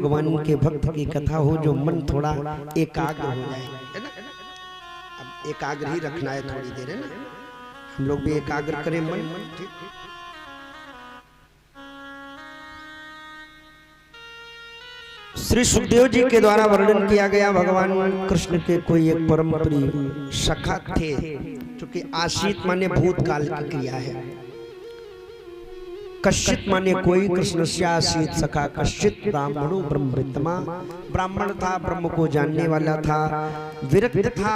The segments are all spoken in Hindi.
भगवान के भक्त की कथा हो जो मन थोड़ा एकाग्र हो जाए, है ना। अब एकाग्र ही रखना है थोड़ी देर, है ना। हम लोग भी एकाग्र करें मन। ठीक। श्री सुखदेव जी के द्वारा वर्णन किया गया भगवान कृष्ण के कोई एक परम प्रिय सखा थे, क्योंकि आशीत माने भूतकाल की क्रिया है। कश्चित माने कोई, कृष्ण से आशीत सखा कश्चित ब्राह्मणो ब्रह्मवित्तमा। ब्राह्मण था, ब्रह्म को जानने वाला था, विरक्त था,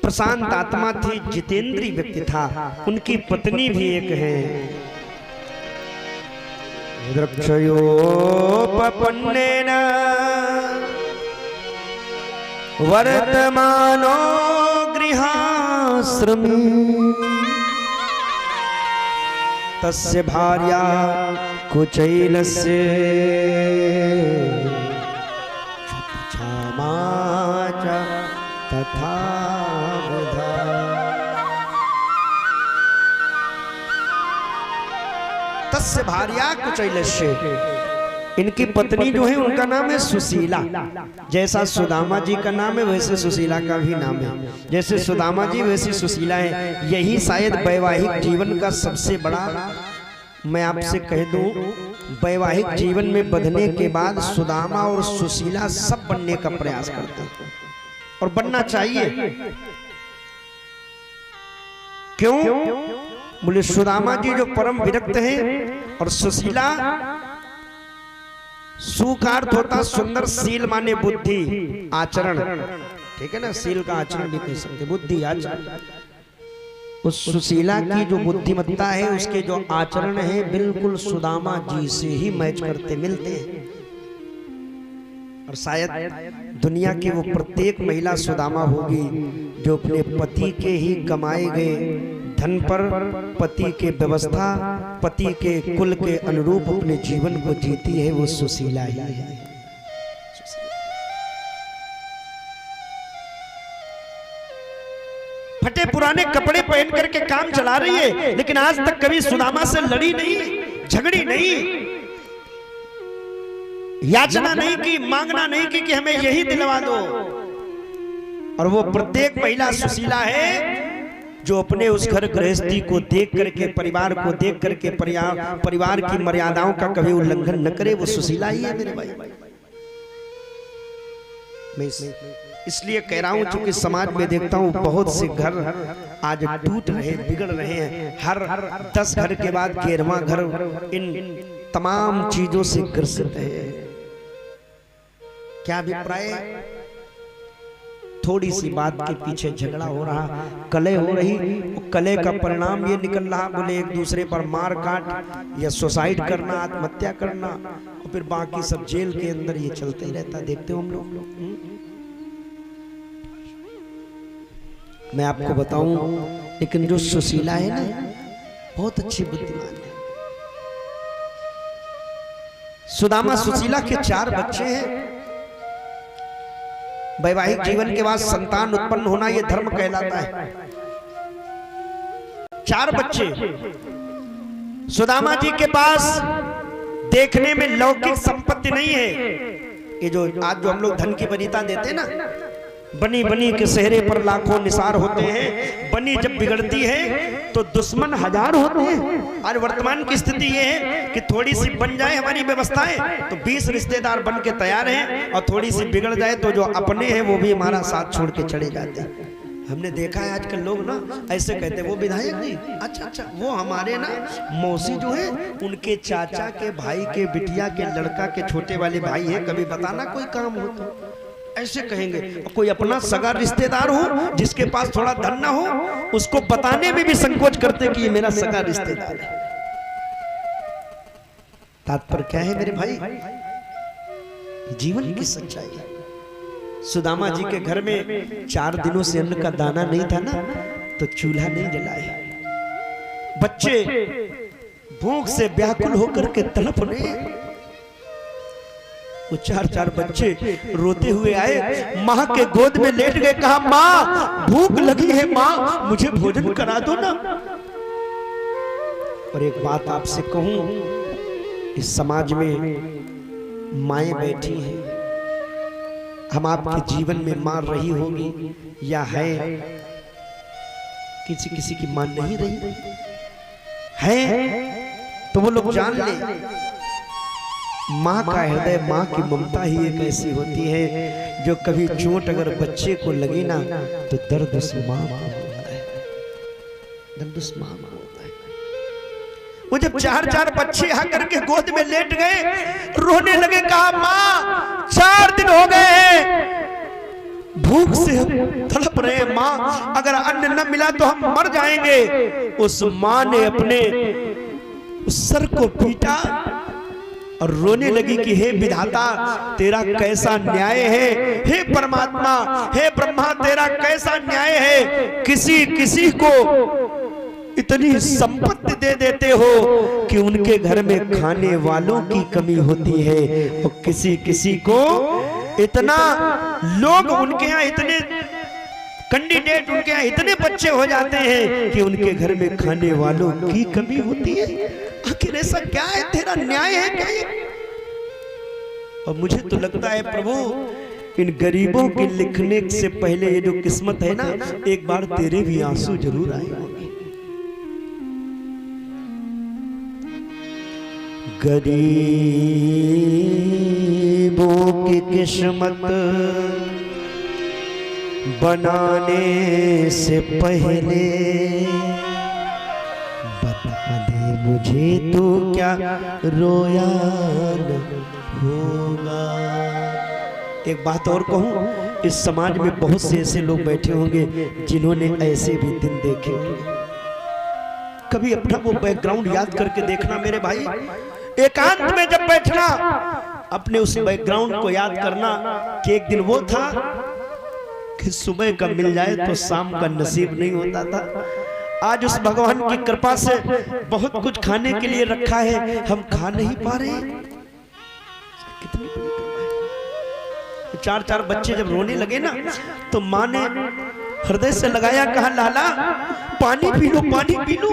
प्रशांत आत्मा थी, जितेंद्रीय व्यक्ति था। उनकी पत्नी भी एक है। द्रक्षयोपपन्नेन वर्तमानो गृहाश्रमी तस्य भार्या कुचैलस्य क्षमा च तथा वधा। तस्य भार्या कुचैलस्य, इनकी पत्नी जो है उनका नाम है सुशीला। जैसा सुदामा जी का नाम है वैसे सुशीला का भी नाम है। जैसे सुदामा जी वैसे सुशीला है। यही शायद वैवाहिक जीवन का सबसे बड़ा, मैं आपसे कह दूं, वैवाहिक जीवन में बंधने के बाद सुदामा और सुशीला सब बनने का प्रयास करते हैं और बनना चाहिए। क्यों? बोले सुदामा जी जो परम विरक्त हैं और सुशीला, सुखार्थ होता सुंदर, शील माने बुद्धि आचरण, ठीक है ना। शील का आचरण भी कह सकते, बुद्धि आचरण। उस सुशीला की जो बुद्धिमत्ता है, उसके जो आचरण है, बिल्कुल सुदामा जी से ही मैच करते मिलते हैं। और शायद दुनिया की वो प्रत्येक महिला सुदामा होगी जो अपने पति के ही कमाए गए धन पर, पति के व्यवस्था, पति के कुल के अनुरूप अपने जीवन को जीती है। वो सुशीला ही है। फटे पुराने कपड़े पहन करके काम चला रही है, लेकिन आज तक कभी सुदामा से लड़ी नहीं, झगड़ी नहीं, याचना नहीं की, मांगना नहीं की कि हमें यही दिलवा दो। और वो प्रत्येक महिला सुशीला है जो अपने उस घर गृहस्थी को देख करके, परिवार को देख करके, परिवार की मर्यादाओं का कभी उल्लंघन न करे। वो सुशीला ही है मेरे भाई। मैं इसलिए कह रहा हूं, चूंकि समाज में देखता हूं बहुत से घर आज टूट रहे, बिगड़ रहे हैं। हर 10 घर के बाद 11वां घर इन तमाम चीजों से ग्रसित है। क्या अभिप्राय? थोड़ी सी बात के पीछे झगड़ा हो रहा, कलह हो रही, कलह का परिणाम ये निकल रहा, बोले एक दूसरे पर मार काट या सुसाइड करना, आत्महत्या करना, और फिर बाकी सब जेल के अंदर ये चलते ही रहता। देखते हो हम लोग। मैं आपको बताऊं, लेकिन जो सुशीला है ना, बहुत अच्छी बुद्धिमान है। सुदामा सुशीला के 4 बच्चे हैं। वैवाहिक जीवन के बाद संतान उत्पन्न होना यह धर्म कहलाता है। 4 बच्चे सुदामा जी के पास। देखने में लौकिक संपत्ति नहीं है। ये जो आज जो हम लोग धन की वरीयता देते हैं ना, बनी बनी के सेहरे पर लाखों निसार होते हैं। बनी जब बिगड़ती है तो दुश्मन हजार होते हैं। आज वर्तमान की स्थिति ये है कि थोड़ी सी बन जाए हमारी व्यवस्थाएं तो 20 रिश्तेदार बन के तैयार हैं, और थोड़ी सी बिगड़ जाए तो जो अपने हैं वो भी हमारा साथ छोड़ के चले जाते हैं। हमने देखा है आजकल लोग ना ऐसे कहते हैं, वो विधायक जी, अच्छा वो हमारे ना मौसी जो है उनके चाचा के भाई के बिटिया के लड़का के छोटे वाले भाई है, कभी बताना कोई काम हो तो ऐसे कहेंगे। कोई अपना सगा रिश्तेदार हो जिसके पास थोड़ा धन ना हो, उसको बताने में भी संकोच करते कि ये मेरा सगा रिश्तेदार है। तात्पर्य क्या है मेरे भाई? जीवन की सच्चाई है। सुदामा जी के घर में 4 दिनों से अन्न का दाना नहीं था ना, तो चूल्हा नहीं जलाए। बच्चे भूख से व्याकुल होकर के तड़प रहे। वो 4 बच्चे रोते हुए आए, माँ के गोद में लेट गए, कहा माँ भूख लगी है, माँ मुझे भोजन करा दो ना। और एक बात आपसे कहूं, इस समाज में माएँ बैठी हैं, हम आपके जीवन में मां रही होगी या है, किसी किसी की मां नहीं रही है, तो वो लोग जान ले मां का हृदय, मां की ममता ही एक ऐसी होती है जो कभी चोट अगर बच्चे को लगे ना तो दर्द उस मां को होता है, दर्द उस मां को होता है। वो जब चार चार बच्चे आकर के गोद में लेट गए, रोने लगे, कहा मां 4 दिन हो गए भूख से हम तड़प रहे, मां अगर अन्न न मिला तो हम मर जाएंगे। उस मां ने अपने उस सर को पीटा और रोने लगी कि हे विधाता तेरा कैसा न्याय है, हे परमात्मा, हे ब्रह्मा तेरा कैसा न्याय है, किसी किसी को इतनी संपत्ति दे देते हो कि उनके घर में खाने वालों की कमी होती है, और किसी किसी को इतना लोग उनके यहाँ इतने कैंडिडेट, उनके यहाँ इतने बच्चे हो जाते हैं कि उनके घर में खाने वालों की कमी होती है। आखिर ऐसा क्या है, तेरा न्याय है क्या ये? और मुझे तो लगता है प्रभु इन गरीबों के लिखने से पहले ये जो किस्मत है ना, एक बार तेरे भी आंसू जरूर आए होंगे। गरीबों की किस्मत बनाने से पहले बता दे मुझे तो क्या रोया होगा। एक बात और कहूं, इस समाज में बहुत से ऐसे लोग बैठे होंगे जिन्होंने ऐसे भी दिन देखे होंगे। कभी अपना वो बैकग्राउंड याद करके देखना मेरे भाई, एकांत में जब बैठना अपने उस बैकग्राउंड को याद करना कि एक दिन वो था कि सुबह का मिल जाए तो शाम का नसीब नहीं होता था। आज उस भगवान की कृपा से बहुत कुछ खाने के लिए रखा है, हम खा नहीं पा रहे। कितनी बड़ी कृपा है। 4 बच्चे जब रोने लगे ना तो माँ ने हृदय से लगाया, कहा लाला पानी पी लो, पानी पी लो।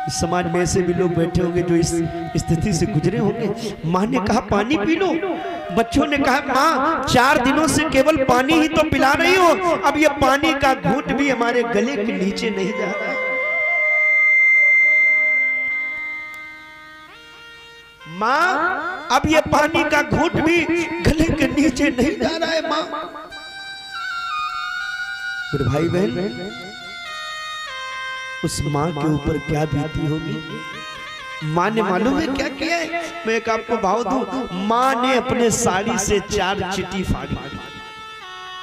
इस समाज में ऐसे भी लोग बैठे होंगे जो इस स्थिति से गुजरे होंगे। माँ ने कहा पानी पी लो, बच्चों ने कहा माँ 4 दिनों से केवल पानी ही तो पिला रही हो, अब ये पानी का घूंट भी हमारे गले के नीचे नहीं जा रहा है। माँ अब ये पानी का घूंट भी गले के नीचे नहीं जा रहा है। माँ मेरे भाई बहन, उस माँ के ऊपर क्या बीती होगी। माँ ने मालूम है क्या किया है? मैं एक आपको भाव दूं, माँ ने अपने साड़ी से 4 चींटी फाड़ी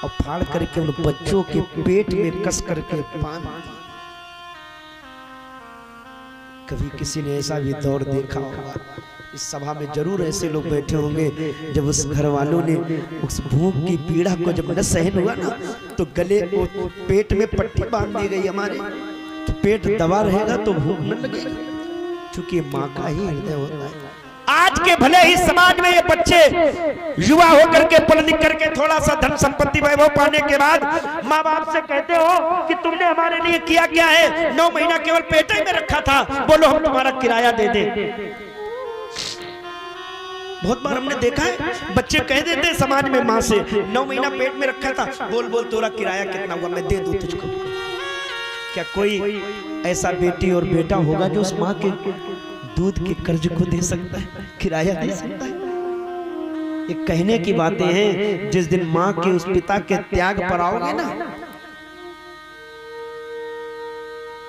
और फाड़ करके उन बच्चों के पेट में कस करके बांध दी। कभी किसी ने ऐसा भी दौर देखा होगा, इस सभा में जरूर ऐसे लोग बैठे होंगे जब उस घर वालों ने उस भूख की पीड़ा को जब न सहन हुआ ना तो गले को पेट में पट्टी बांध दी गई हमारे, तो पेट दबा रहेगा तो भूख न लगेगी, क्योंकि माँ का ही हृदय होता है। आज के भले ही समाज में ये बच्चे युवा होकर के पढ़ लिख करके थोड़ा सा धन संपत्ति वैभव पाने के बाद माँ बाप से कहते हो कि तुमने हमारे लिए किया क्या है, 9 महीना केवल पेट में रखा था, बोलो हम तुम्हारा किराया दे दे। बहुत बार हमने देखा है बच्चे कह देते समाज में माँ से, 9 महीना पेट में रखा था, बोल बोल तोरा किराया कितना हुआ, मैं दे दूं तुझको। क्या कोई ऐसा बेटी और बेटा होगा जो उस माँ के दूध के कर्ज को दे सकता है, किराया दे सकता है? ये कहने की बातें हैं, जिस दिन माँ के उस पिता के त्याग पर आओगे ना,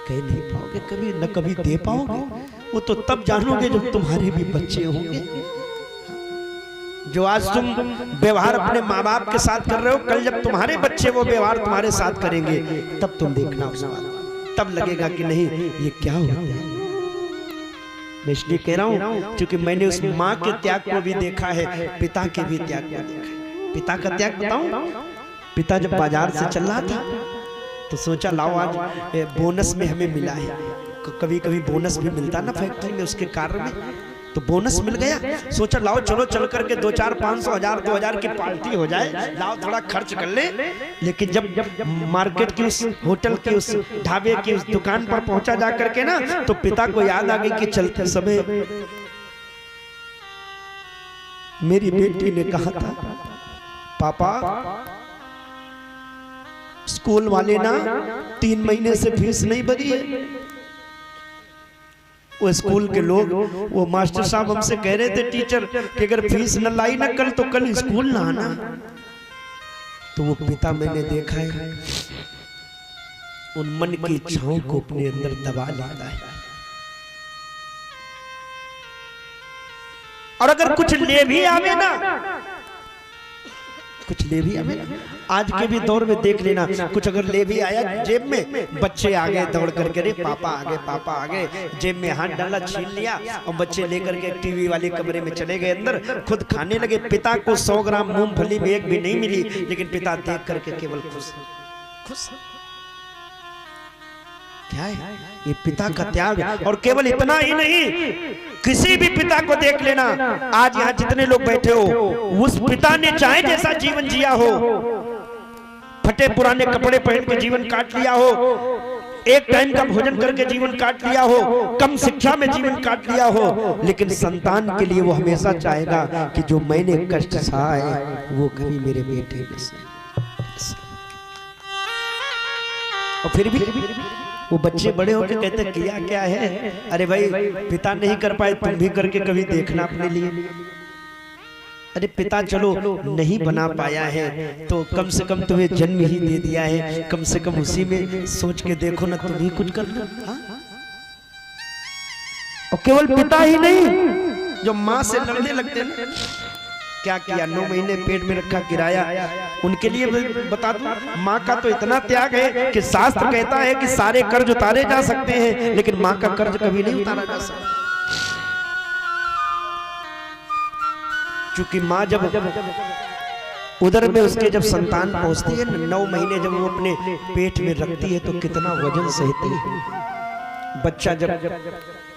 कह नहीं पाओगे कभी, न कभी दे पाओगे। वो तो तब जानोगे जब तुम्हारे भी बच्चे होंगे। जो आज तुम व्यवहार अपने माँ बाप के साथ कर रहे हो, कल जब तुम्हारे बच्चे वो व्यवहार तुम्हारे साथ करेंगे तब तुम देखना उस बात, तब लगेगा कि नहीं ये क्या होता है। मैं इसलिए कह रहा हूँ क्योंकि मैंने उस माँ के त्याग को भी देखा है, पिता के भी त्याग को देखा है। पिता का त्याग बताऊं, पिता जब बाजार से चल रहा था तो सोचा लाओ आज बोनस में हमें मिला है, कभी कभी बोनस भी मिलता ना फैक्ट्री में, उसके कार्य में, तो बोनस मिल गया। सोचा लाओ चलो चल करके 2, 4, 500, 1000, 2000 की पार्टी हो जाए, लाओ थोड़ा खर्च कर ले। लेकिन जब मार्केट की उस होटल की उस ढाबे की उस दुकान पर पहुंचा जा करके ना, तो पिता को याद आ गई कि चलते समय मेरी बेटी ने कहा था, पापा स्कूल वाले ना 3 महीने से फीस नहीं भरी है। वो स्कूल के लोग, वो मास्टर साहब हमसे कह रहे थे टीचर कि अगर फीस न लाई ना कल तो कल स्कूल ना आना। तो वो पिता मैंने देखा है उन मन की इच्छाओं को अपने अंदर दबा लेता है, और अगर कुछ ले भी आवे ना, कुछ ले भी आवे ना, आज के भी दौर में देख लेना, कुछ अगर ले भी आया जेब में, बच्चे आ गए दौड़ करके, रे पापा आ गए, पापा आ गए, जेब में हाथ डाला, छीन लिया और बच्चे लेकर के टीवी वाले कमरे में चले गए अंदर, खुद खाने लगे। पिता को 100 ग्राम मूंगफली में एक भी नहीं मिली, लेकिन पिता देख करके केवल खुश खुश। क्या है ये पिता का त्याग। और केवल इतना ही नहीं, किसी भी पिता को देख लेना, आज यहाँ जितने लोग बैठे हो, उस पिता ने चाहे जैसा जीवन जिया हो, फटे पुराने कपड़े पहन के जीवन काट लिया हो, एक टाइम का भोजन करके जीवन काट लिया हो, कम शिक्षा में जीवन काट लिया हो, लेकिन संतान के लिए वो हमेशा चाहेगा कि जो मैंने कष्ट सहा है वो कभी मेरे बेटे ने सहा। और फिर भी वो बच्चे बड़े होकर कहते किया क्या है, अरे भाई पिता नहीं कर पाए, तुम भी करके कभी देखना अपने लिए। अरे पिता चलो नहीं बना पाया है तो कम से कम तुम्हें जन्म ही दे दिया है, कम से कम उसी में सोच के देखो ना, तुम भी कुछ कर लो। और केवल पिता ही नहीं, जो माँ से लड़ने लगते हैं, क्या किया, 9 महीने पेट में रखा, गिराया, उनके लिए बता दूं, माँ का तो इतना त्याग है कि शास्त्र कहता है कि सारे कर्ज उतारे जा सकते हैं, लेकिन माँ का कर्ज कभी नहीं उतारा जा सकता। क्योंकि माँ जब उदर में उसके जब संतान पहुंचती है, 9 महीने जब वो अपने पेट में रखती है तो कितना वजन सहती है। बच्चा जब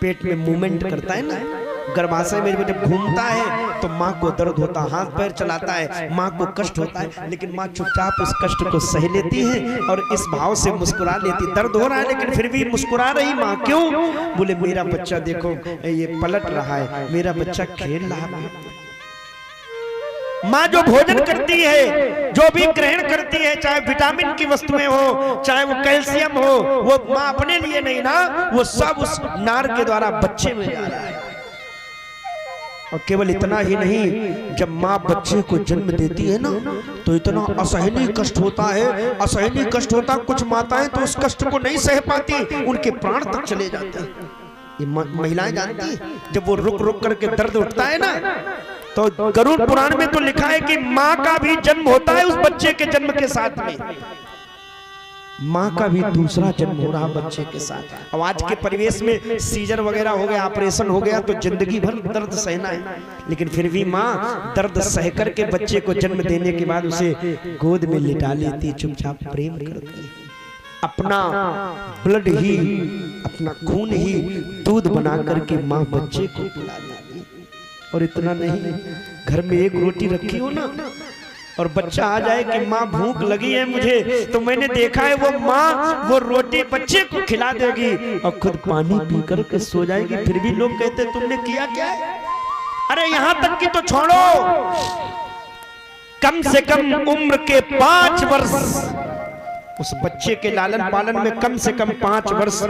पेट में मूवमेंट करता है ना, गर्भाशय में जब घूमता है तो माँ को दर्द होता है, हाथ पैर चलाता है, माँ को कष्ट होता है, लेकिन माँ चुपचाप उस कष्ट को सह लेती है और इस भाव से मुस्कुरा लेती। दर्द हो रहा है लेकिन फिर भी मुस्कुरा रही माँ, क्यों? बोले मेरा बच्चा देखो ये पलट रहा है, मेरा बच्चा खेल रहा है। माँ जो भोजन करती है, जो भी ग्रहण करती है, चाहे विटामिन की वस्तुएं हो, चाहे वो कैल्शियम हो, वो माँ अपने लिए नहीं ना, वो सब उस नार के द्वारा बच्चे में जा रहा है। और केवल इतना ही नहीं, जब माँ बच्चे को जन्म देती है ना तो इतना असहनीय कष्ट होता है, असहनीय कष्ट होता। कुछ माताएं तो उस कष्ट को नहीं सह पाती, उनके प्राण तक चले जाते हैं। ये महिलाएं जानती हैं, जब वो रुक रुक करके दर्द उठता है ना, तो गरुड़ पुराण में तो लिखा है कि माँ का भी जन्म होता है उस बच्चे के जन्म के साथ में, माँ का भी दूसरा जन्म हो रहा बच्चे के साथ। और आज के परिवेश में सीजर वगैरह हो गया, ऑपरेशन हो गया, तो जिंदगी भर दर्द सहना है, लेकिन फिर भी माँ दर्द सह करके बच्चे को जन्म देने के बाद उसे गोद में लिटा लेती, चुपचाप प्रेम करती है। अपना ब्लड ही, अपना खून ही दूध बना करके माँ बच्चे को पिला देती है। और इतना नहीं, घर में एक रोटी रखी हो ना और बच्चा आ जाए कि माँ भूख लगी है मुझे, तो मैंने देखा है वो माँ वो रोटी बच्चे को खिला देगी और खुद पानी पी करके सो जाएगी। फिर भी लोग कहते तुमने किया क्या है? अरे यहाँ तक कि तो छोड़ो, कम से कम उम्र के 5 वर्ष उस बच्चे के लालन पालन में, कम से कम 5 वर्ष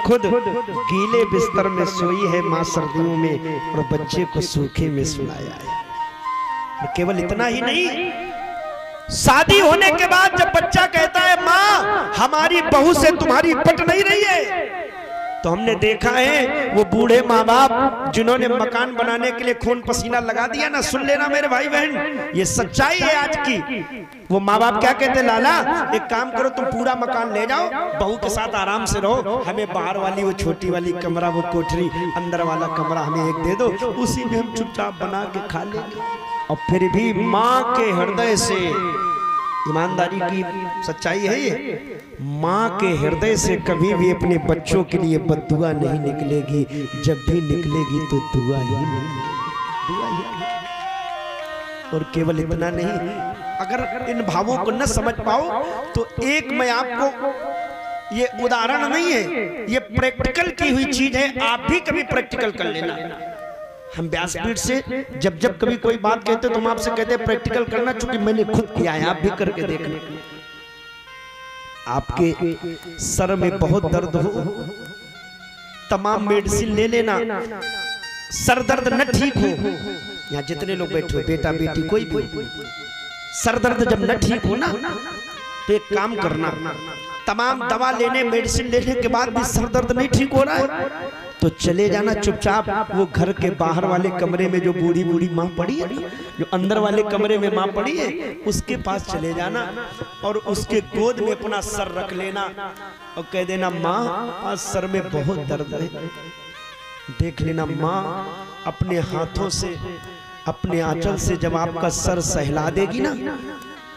खुद गीले बिस्तर में सोई है माँ सर्दियों में, और बच्चे को सूखे में सुलाया है। और केवल इतना ही नहीं, शादी होने के बाद जब बच्चा कहता है माँ हमारी बहू से तुम्हारी पट नहीं रही है, तो हमने देखा है वो बूढ़े माँ बाप जिन्होंने मकान बनाने के लिए खून पसीना लगा दिया ना, सुन लेना मेरे भाई बहन, ये सच्चाई है आज की। वो माँ बाप क्या कहते, लाला एक काम करो, तुम पूरा मकान ले जाओ, बहू के साथ आराम से रहो, हमें बाहर वाली वो छोटी वाली कमरा, वो कोठरी, अंदर वाला कमरा हमें एक दे दो, उसी में हम चुपचाप बना के खा लेंगे। और फिर भी माँ के हृदय से, ईमानदारी की सच्चाई है ये, माँ के हृदय से कभी भी अपने बच्चों के लिए बद्दुआ नहीं निकलेगी, जब भी निकलेगी तो दुआ ही निकलेगी। और केवल इतना नहीं, अगर इन भावों को न समझ पाओ तो एक मैं आपको, ये उदाहरण नहीं है, ये प्रैक्टिकल की हुई चीज है, आप भी कभी प्रैक्टिकल कर लेना। हम व्यासपीठ से जब जब कभी कोई बात कहते तो हम आपसे कहते हैं प्रैक्टिकल करना, चूंकि मैंने खुद किया है, आप भी करके देखना। आपके सर में बहुत दर्द हो, तमाम मेडिसिन ले लेना, सर दर्द न ठीक हो, यहाँ जितने लोग बैठे हो, बेटा बेटी कोई भी, सर दर्द जब न ठीक हो ना तो एक काम करना, तमाम दवा लेने मेडिसिन लेने के बाद भी सर दर्द नहीं ठीक हो रहा है तो चले जाना चुपचाप वो घर के बाहर वाले कमरे में जो बूढ़ी बूढ़ी माँ पड़ी है, जो अंदर वाले कमरे में माँ पड़ी है, उसके पास चले जाना और उसके गोद में अपना सर रख लेना और कह देना माँ आज सर में बहुत दर्द है, देख लेना। माँ अपने हाथों से अपने आंचल से जब आपका सर सहला देगी ना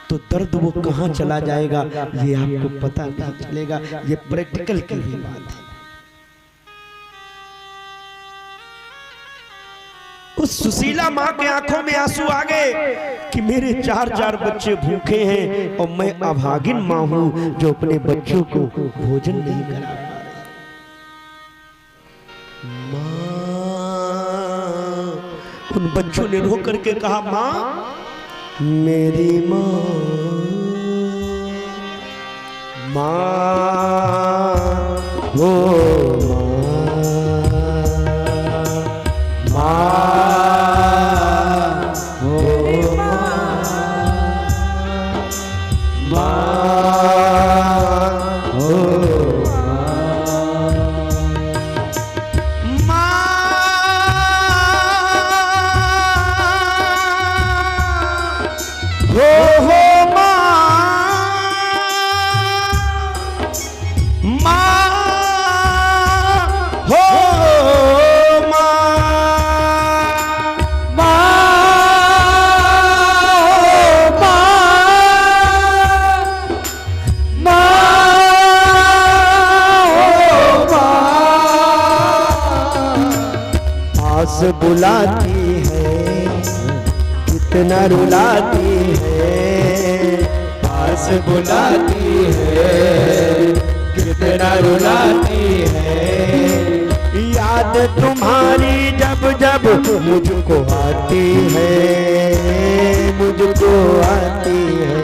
तो दर्द वो कहाँ चला जाएगा ये आपको पता नहीं चलेगा। ये प्रैक्टिकल की ही बात है। उस सुशीला माँ के आंखों में आंसू आ गए कि मेरे 4 बच्चे भूखे हैं और मैं अभागिन माँ हूं जो अपने बच्चों को भोजन नहीं करा पा रही। माँ, उन बच्चों ने रो करके कहा माँ मेरी माँ, माँ हो बुलाती है कितना रुलाती है, पास बुलाती है कितना रुलाती है, याद तुम्हारी जब जब मुझको आती है, मुझको आती है।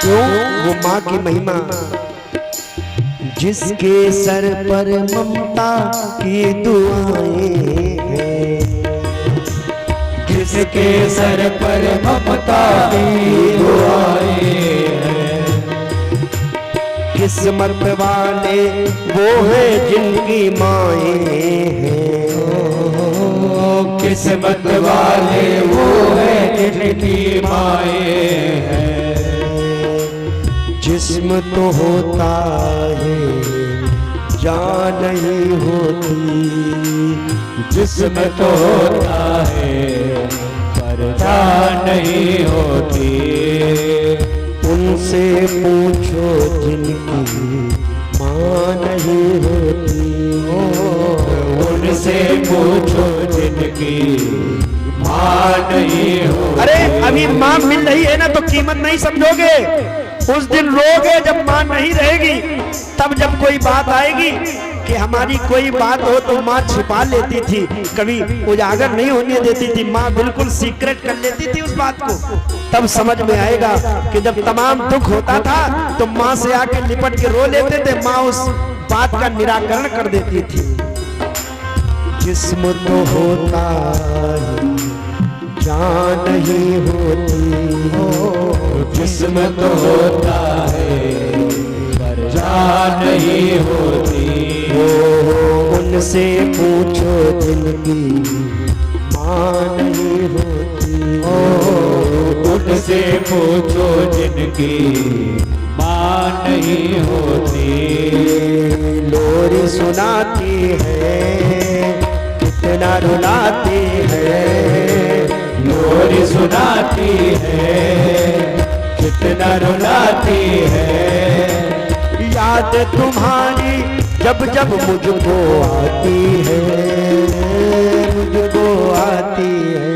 वो माँ की महिमा, जिसके सर पर ममता की दुआएं हैं, जिसके सर पर ममता की दुआएं हैं, किस्मत वाले वो है जिनकी माएं हैं, किस्मत वाले वो है जिनकी माएं हैं। जिस्म तो होता है जान नहीं होती, जिस्म तो होता है पर जान नहीं होती, उनसे पूछो जिनकी माँ नहीं होती, उनसे पूछो जिनकी माँ नहीं होती। अरे अभी माँ मिल रही है ना तो कीमत नहीं समझोगे, उस दिन रोगे जब माँ नहीं रहेगी, तब जब कोई बात आएगी कि हमारी कोई बात हो तो माँ छिपा लेती थी, कभी उजागर नहीं होने देती थी, माँ बिल्कुल सीक्रेट कर लेती थी उस बात को। तब समझ में आएगा कि जब तमाम दुख होता था तो माँ से आकर लिपट के रो लेते थे, माँ उस बात का निराकरण कर देती थी। जिस्म तो होता है जान नहीं होती, जिस्म तो होता है पर जान नहीं होती, उनसे पूछो जिनकी माँ नहीं होती, उनसे पूछो जिनकी माँ नहीं होती। लोरी सुनाती है कितना रुलाती है, लोरी सुनाती है कितना रुलाती है। याद तुम्हारी जब जब मुझको आती है, मुझको आती है।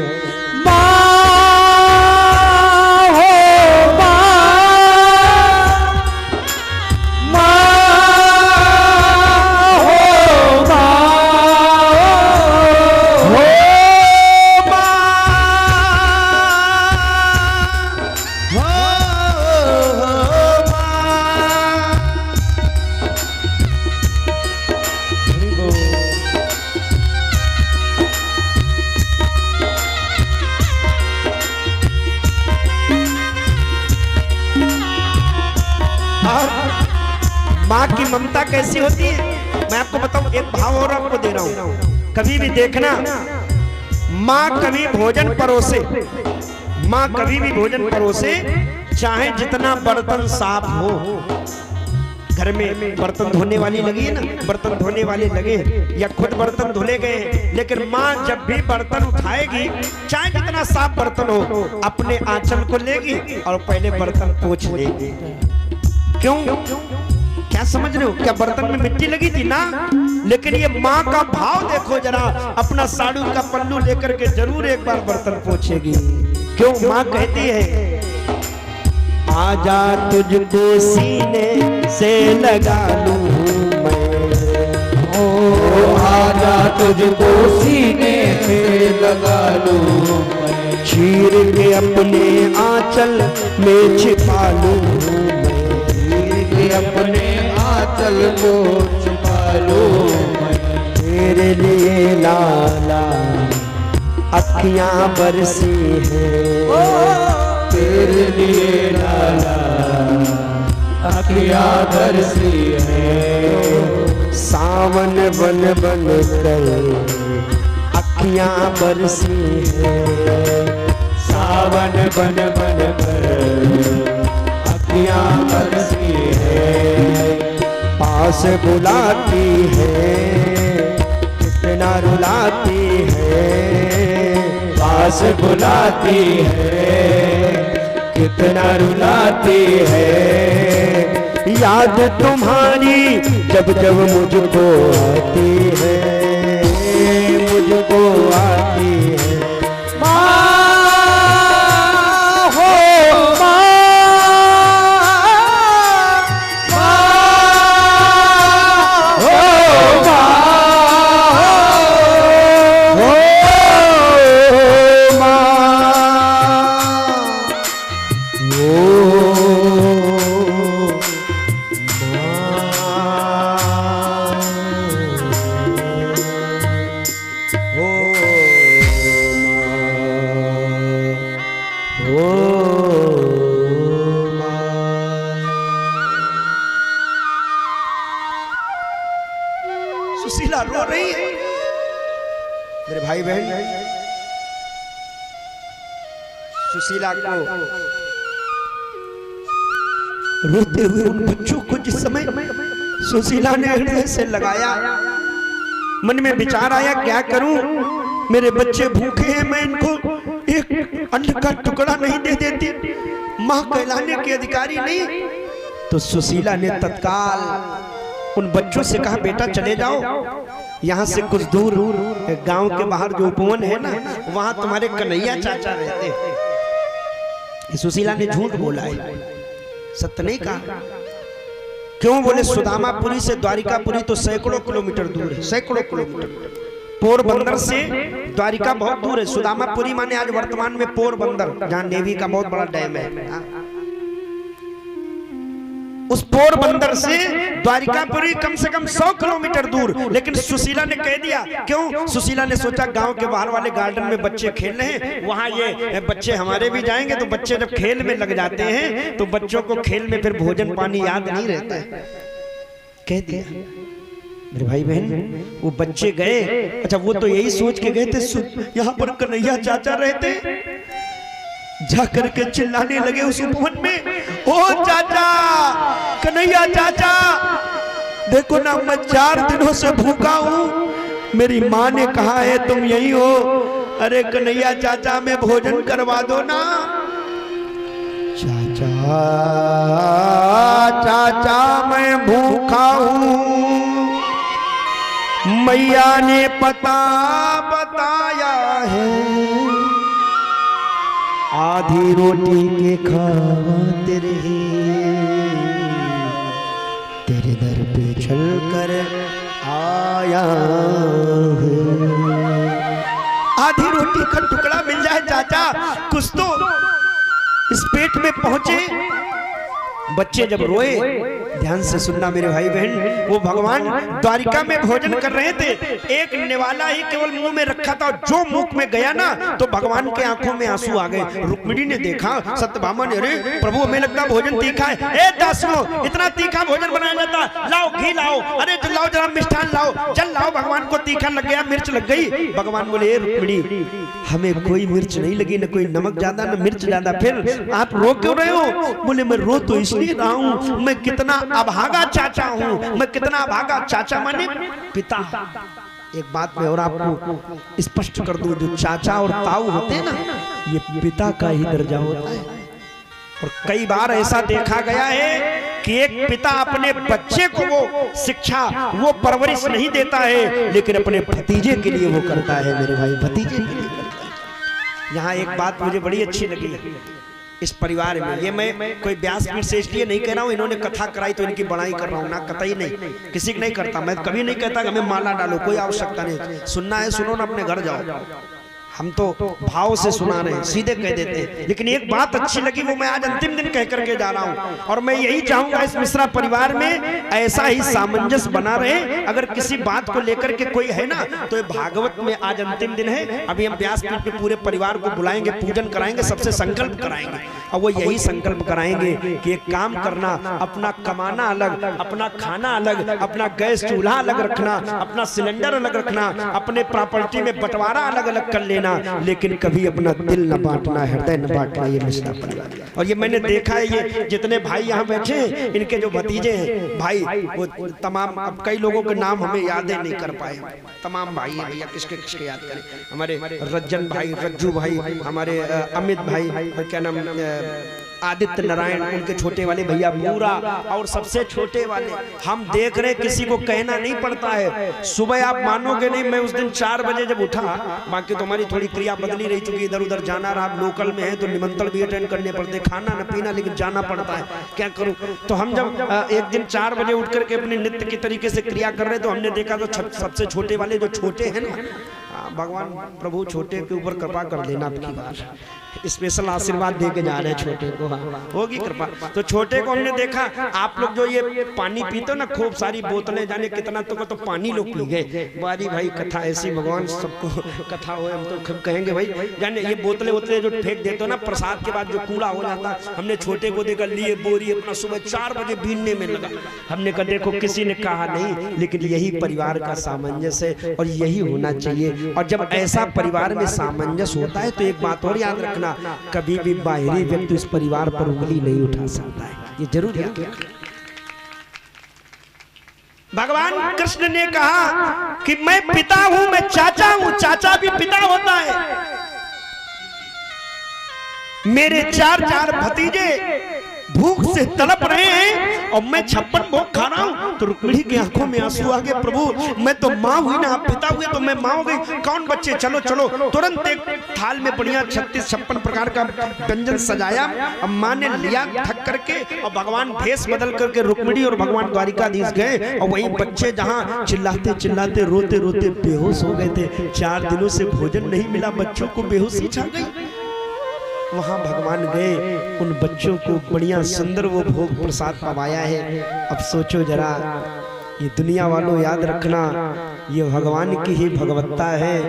माँ की ममता कैसी होती है मैं आपको बताऊं। एक भाव और आपको दे रहा हूं, कभी भी देखना, माँ कभी भोजन परोसे, माँ कभी भी भोजन परोसे, चाहे जितना बर्तन साफ हो। घर में बर्तन धोने वाली लगी है ना, बर्तन धोने वाले लगे या खुद बर्तन धुले गए, लेकिन माँ जब भी बर्तन उठाएगी, चाहे जितना साफ बर्तन हो, अपने आंचल को लेगी और पहले बर्तन पोंछ लेगी। क्यों? क्या समझ रहे हो? क्या बर्तन में मिट्टी लगी थी ना? लेकिन ये माँ का भाव देखो जरा, अपना साड़ू का पल्लू लेकर के जरूर एक बार बर्तन पोंछेगी। क्यों? माँ कहती है आजा तुझको सीने से लगा लूं मैं, ओ आजा तुझको सीने से लगा लूं मैं, चीर के अपने आंचल में छिपा लूं मैं, चीर के अपने आंचल को छिपा लूं मैं। तेरे लिए लाला अखियां बरसी है, तेरे लिए लाला अखियां बरसी है। सावन बन बन कर अखियां बरसी है, सावन बन बन कर अखियां बरसी है। पास बुलाती है कितना रुलाती है, पास बुलाती है कितना रुलाती है। याद तुम्हारी जब जब मुझको आती है, मुझको आती है। सुशीला रो रही है। मेरे भाई बहन, सुशीला को रोते हुए उन बच्चों को जिस समय सुशीला ने हृदय से लगाया, मन में विचार आया क्या करूं, मेरे बच्चे भूखे हैं, मैं इनको एक अन्न का टुकड़ा नहीं दे देती, मां कहलाने के अधिकारी नहीं। तो सुशीला ने तत्काल उन बच्चों से कहा बेटा चले जाओ, यहाँ से कुछ दूर गांव के बाहर जो उपवन है ना, वहां तुम्हारे कन्हैया चाचा रहते हैं। सुशीला ने झूठ बोला है, सत्य नहीं कहा। क्यों? बोले सुदामापुरी से द्वारिकापुरी तो सैकड़ों किलोमीटर दूर है, सैकड़ों किलोमीटर। पोरबंदर से द्वारिका बहुत दूर है। सुदामापुरी माने आज वर्तमान में पोरबंदर, जहाँ नेवी का बहुत बड़ा डैम है। उस पोरबंदर से द्वारिकापुरी कम से कम 100 किलोमीटर दूर। लेकिन सुशीला ने कह दिया। क्यों? सुशीला ने सोचा गांव के बाहर वाले गार्डन में बच्चे खेल रहे हैं, वहां ये बच्चे हमारे भी जाएंगे, तो बच्चे जब खेल में लग जाते हैं तो बच्चों को खेल में फिर भोजन पानी याद नहीं रहता है, कह दिया। मेरे भाई बहन, वो बच्चे गए। अच्छा, वो तो यही सोच के गए थे यहाँ पर कन्हैया चाचा रहते, जाकर के चिल्लाने लगे उस उपवन में, ओ चाचा, कन्हैया चाचा, देखो ना मैं 4 दिनों से भूखा हूँ, मेरी माँ ने कहा है तुम यही हो। अरे कन्हैया चाचा में भोजन करवा दो ना। चाचा चाचा मैं भूखा हूँ, मैया ने पता बताया है, आधी रोटी के खाते रहे, तेरे दर पे चल कर आया है। आधी रोटी का टुकड़ा मिल जाए चाचा, कुछ तो इस पेट में पहुंचे। बच्चे जब रोए, ध्यान से सुनना मेरे भाई बहन, वो भगवान द्वारिका में भोजन कर रहे थे, एक निवाला ही केवल मुंह में रखा था, जो मुख में गया ना तो भगवान के आंखों में आंसू आ गए। रुक्मिणी ने देखा, सत्यभामा ने, अरे प्रभु हमें लगता भोजन तीखा है। ए दासियों, इतना तीखा भोजन बनाया जाता, लाओ घी लाओ, अरे लाओ जरा मिष्ठान लाओ, जल लाओ, भगवान को तीखा लग गया, मिर्च लग गई। भगवान बोले, रुक्मिणी हमें कोई मिर्च नहीं लगी, न कोई नमक ज्यादा न मिर्च ज्यादा, फिर आप रो क्यों रहे हो? बोले मैं रो तो इसलिए रहा हूं, मैं कितना अभागा चाचा हूं, मैं कितना अभागा चाचा माने पिता। एक बात मैं और आपको स्पष्ट कर दूं, जो चाचा और ताऊ होते हैं ना, ये पिता का ही दर्जा होता है। और कई बार ऐसा देखा गया है कि एक पिता अपने बच्चे को वो शिक्षा, वो परवरिश नहीं देता है, लेकिन अपने भतीजे के लिए वो करता है। मेरे भाई, भतीजे के लिए करता है। यहाँ एक बात मुझे बड़ी अच्छी लगी इस परिवार में, ये मैं कोई व्यासपीठ से इसलिए नहीं कह रहा हूँ, इन्होंने कथा कराई तो इनकी बड़ाई कर रहा हूँ ना, कतई नहीं, किसी की नहीं करता। मैं कभी नहीं कहता कि हमें माला डालो, कोई आवश्यकता नहीं। सुनना है सुनो ना, अपने घर जाओ, हम तो भाव से सुना रहे हैं, सीधे कह देते हैं। लेकिन एक बात अच्छी लगी, वो मैं आज अंतिम दिन कह करके जा रहा हूं, और मैं यही चाहूंगा इस मिश्रा परिवार में ऐसा ही सामंजस्य बना रहे। अगर किसी बात को लेकर के कोई है ना, तो ये भागवत में आज अंतिम दिन है, अभी हम व्यासपीठ पे पूरे परिवार को बुलाएंगे, पूजन कराएंगे, सबसे संकल्प कराएंगे, और वो यही संकल्प कराएंगे कि एक काम करना, अपना कमाना अलग, अपना खाना अलग, अपना गैस चूल्हा अलग रखना, अपना सिलेंडर अलग रखना, अपने प्रॉपर्टी में बंटवारा अलग अलग कर लेना, लेकिन कभी अपना दिल न बांटना, हृदय न बांटना। ये मिश्रा परिवार, और ये मैंने देखा है, ये जितने भाई यहाँ बैठे हैं, इनके जो भतीजे हैं भाई, वो तमाम, अब कई लोगों के नाम हमें याद नहीं कर पाए, तमाम भाई हैं भैया, किसके किसके याद करें। हमारे रज्जन भाई, रज्जू भाई, हमारे अमित भाई, क्या नाम, आदित्य नारायण, उनके छोटे वाले भैया पूरा, और सबसे छोटे वाले हम देख रहे, किसी को कहना नहीं पड़ता है। सुबह आप मानोगे नहीं, मैं उस दिन 4 बजे जब उठा, बाकी तो हमारी थोड़ी क्रिया बदली रही, चूंकि इधर उधर जाना रहा, लोकल में है तो निमंत्रण भी अटेंड करने पड़ते, खाना न पीना, लेकिन जाना पड़ता है, क्या करूं। तो हम जब एक दिन 4 बजे उठ करके अपने नित्य की तरीके से क्रिया कर रहे, तो हमने देखा तो सबसे छोटे वाले जो छोटे हैं ना, भगवान प्रभु छोटे के ऊपर कृपा कर देना, आपकी बात स्पेशल आशीर्वाद दे के जा रहे हैं छोटे को, होगी कृपा। तो छोटे को हमने देखा, आप लोग जो ये पानी पीते हो ना, खूब सारी बोतलें, जाने कितना तो पानी लोग पी गए। बारी भाई कथा ऐसी, भगवान सबको कथा हो, हम तो खूब कहेंगे भाई, जाने ये बोतलें जो फेंक देते हो ना प्रसाद के बाद, जो कूड़ा हो जाता, हमने छोटे को देखा, लिए बोरी अपना सुबह 4 बजे बीनने में लगा। हमने कहा देखो, किसी ने कहा नहीं, लेकिन यही परिवार का सामंजस्य है, और यही होना चाहिए। और जब ऐसा परिवार में सामंजस्य होता है, तो एक बात और याद रखना, कभी भी बाहरी व्यक्ति इस परिवार पर उंगली नहीं उठा सकता है, ये जरूर याद रखना। भगवान कृष्ण ने कहा कि मैं पिता हूं, मैं चाचा हूं, चाचा भी पिता होता है। मेरे 4 भतीजे भूख से तड़प रहे हैं, और मैं 56 भोग खा रहा हूं। तो रुक्मिणी की आंखों में आंसू आ गए, प्रभु मैं तो माँ हुई ना, आप पिता हुए तो मैं माँ हो गई, कौन बच्चे, चलो चलो। तुरंत एक थाल में बढ़िया 36-56 प्रकार का व्यंजन सजाया, अब माँ ने लिया थक करके, और भगवान भेष बदल करके रुक्मिणी और भगवान द्वारिकाधीश गए, और वही बच्चे जहाँ चिल्लाते चिल्लाते रोते रोते बेहोश हो गए थे। 4 दिनों से भोजन नहीं मिला, बच्चों को बेहोशी छा गई। वहां भगवान गए, उन बच्चों को बढ़िया सुंदर वो भोग प्रसाद पवाया है। अब सोचो जरा, ये दुनिया वालों याद रखना, ये भगवान की ही भगवत्ता है।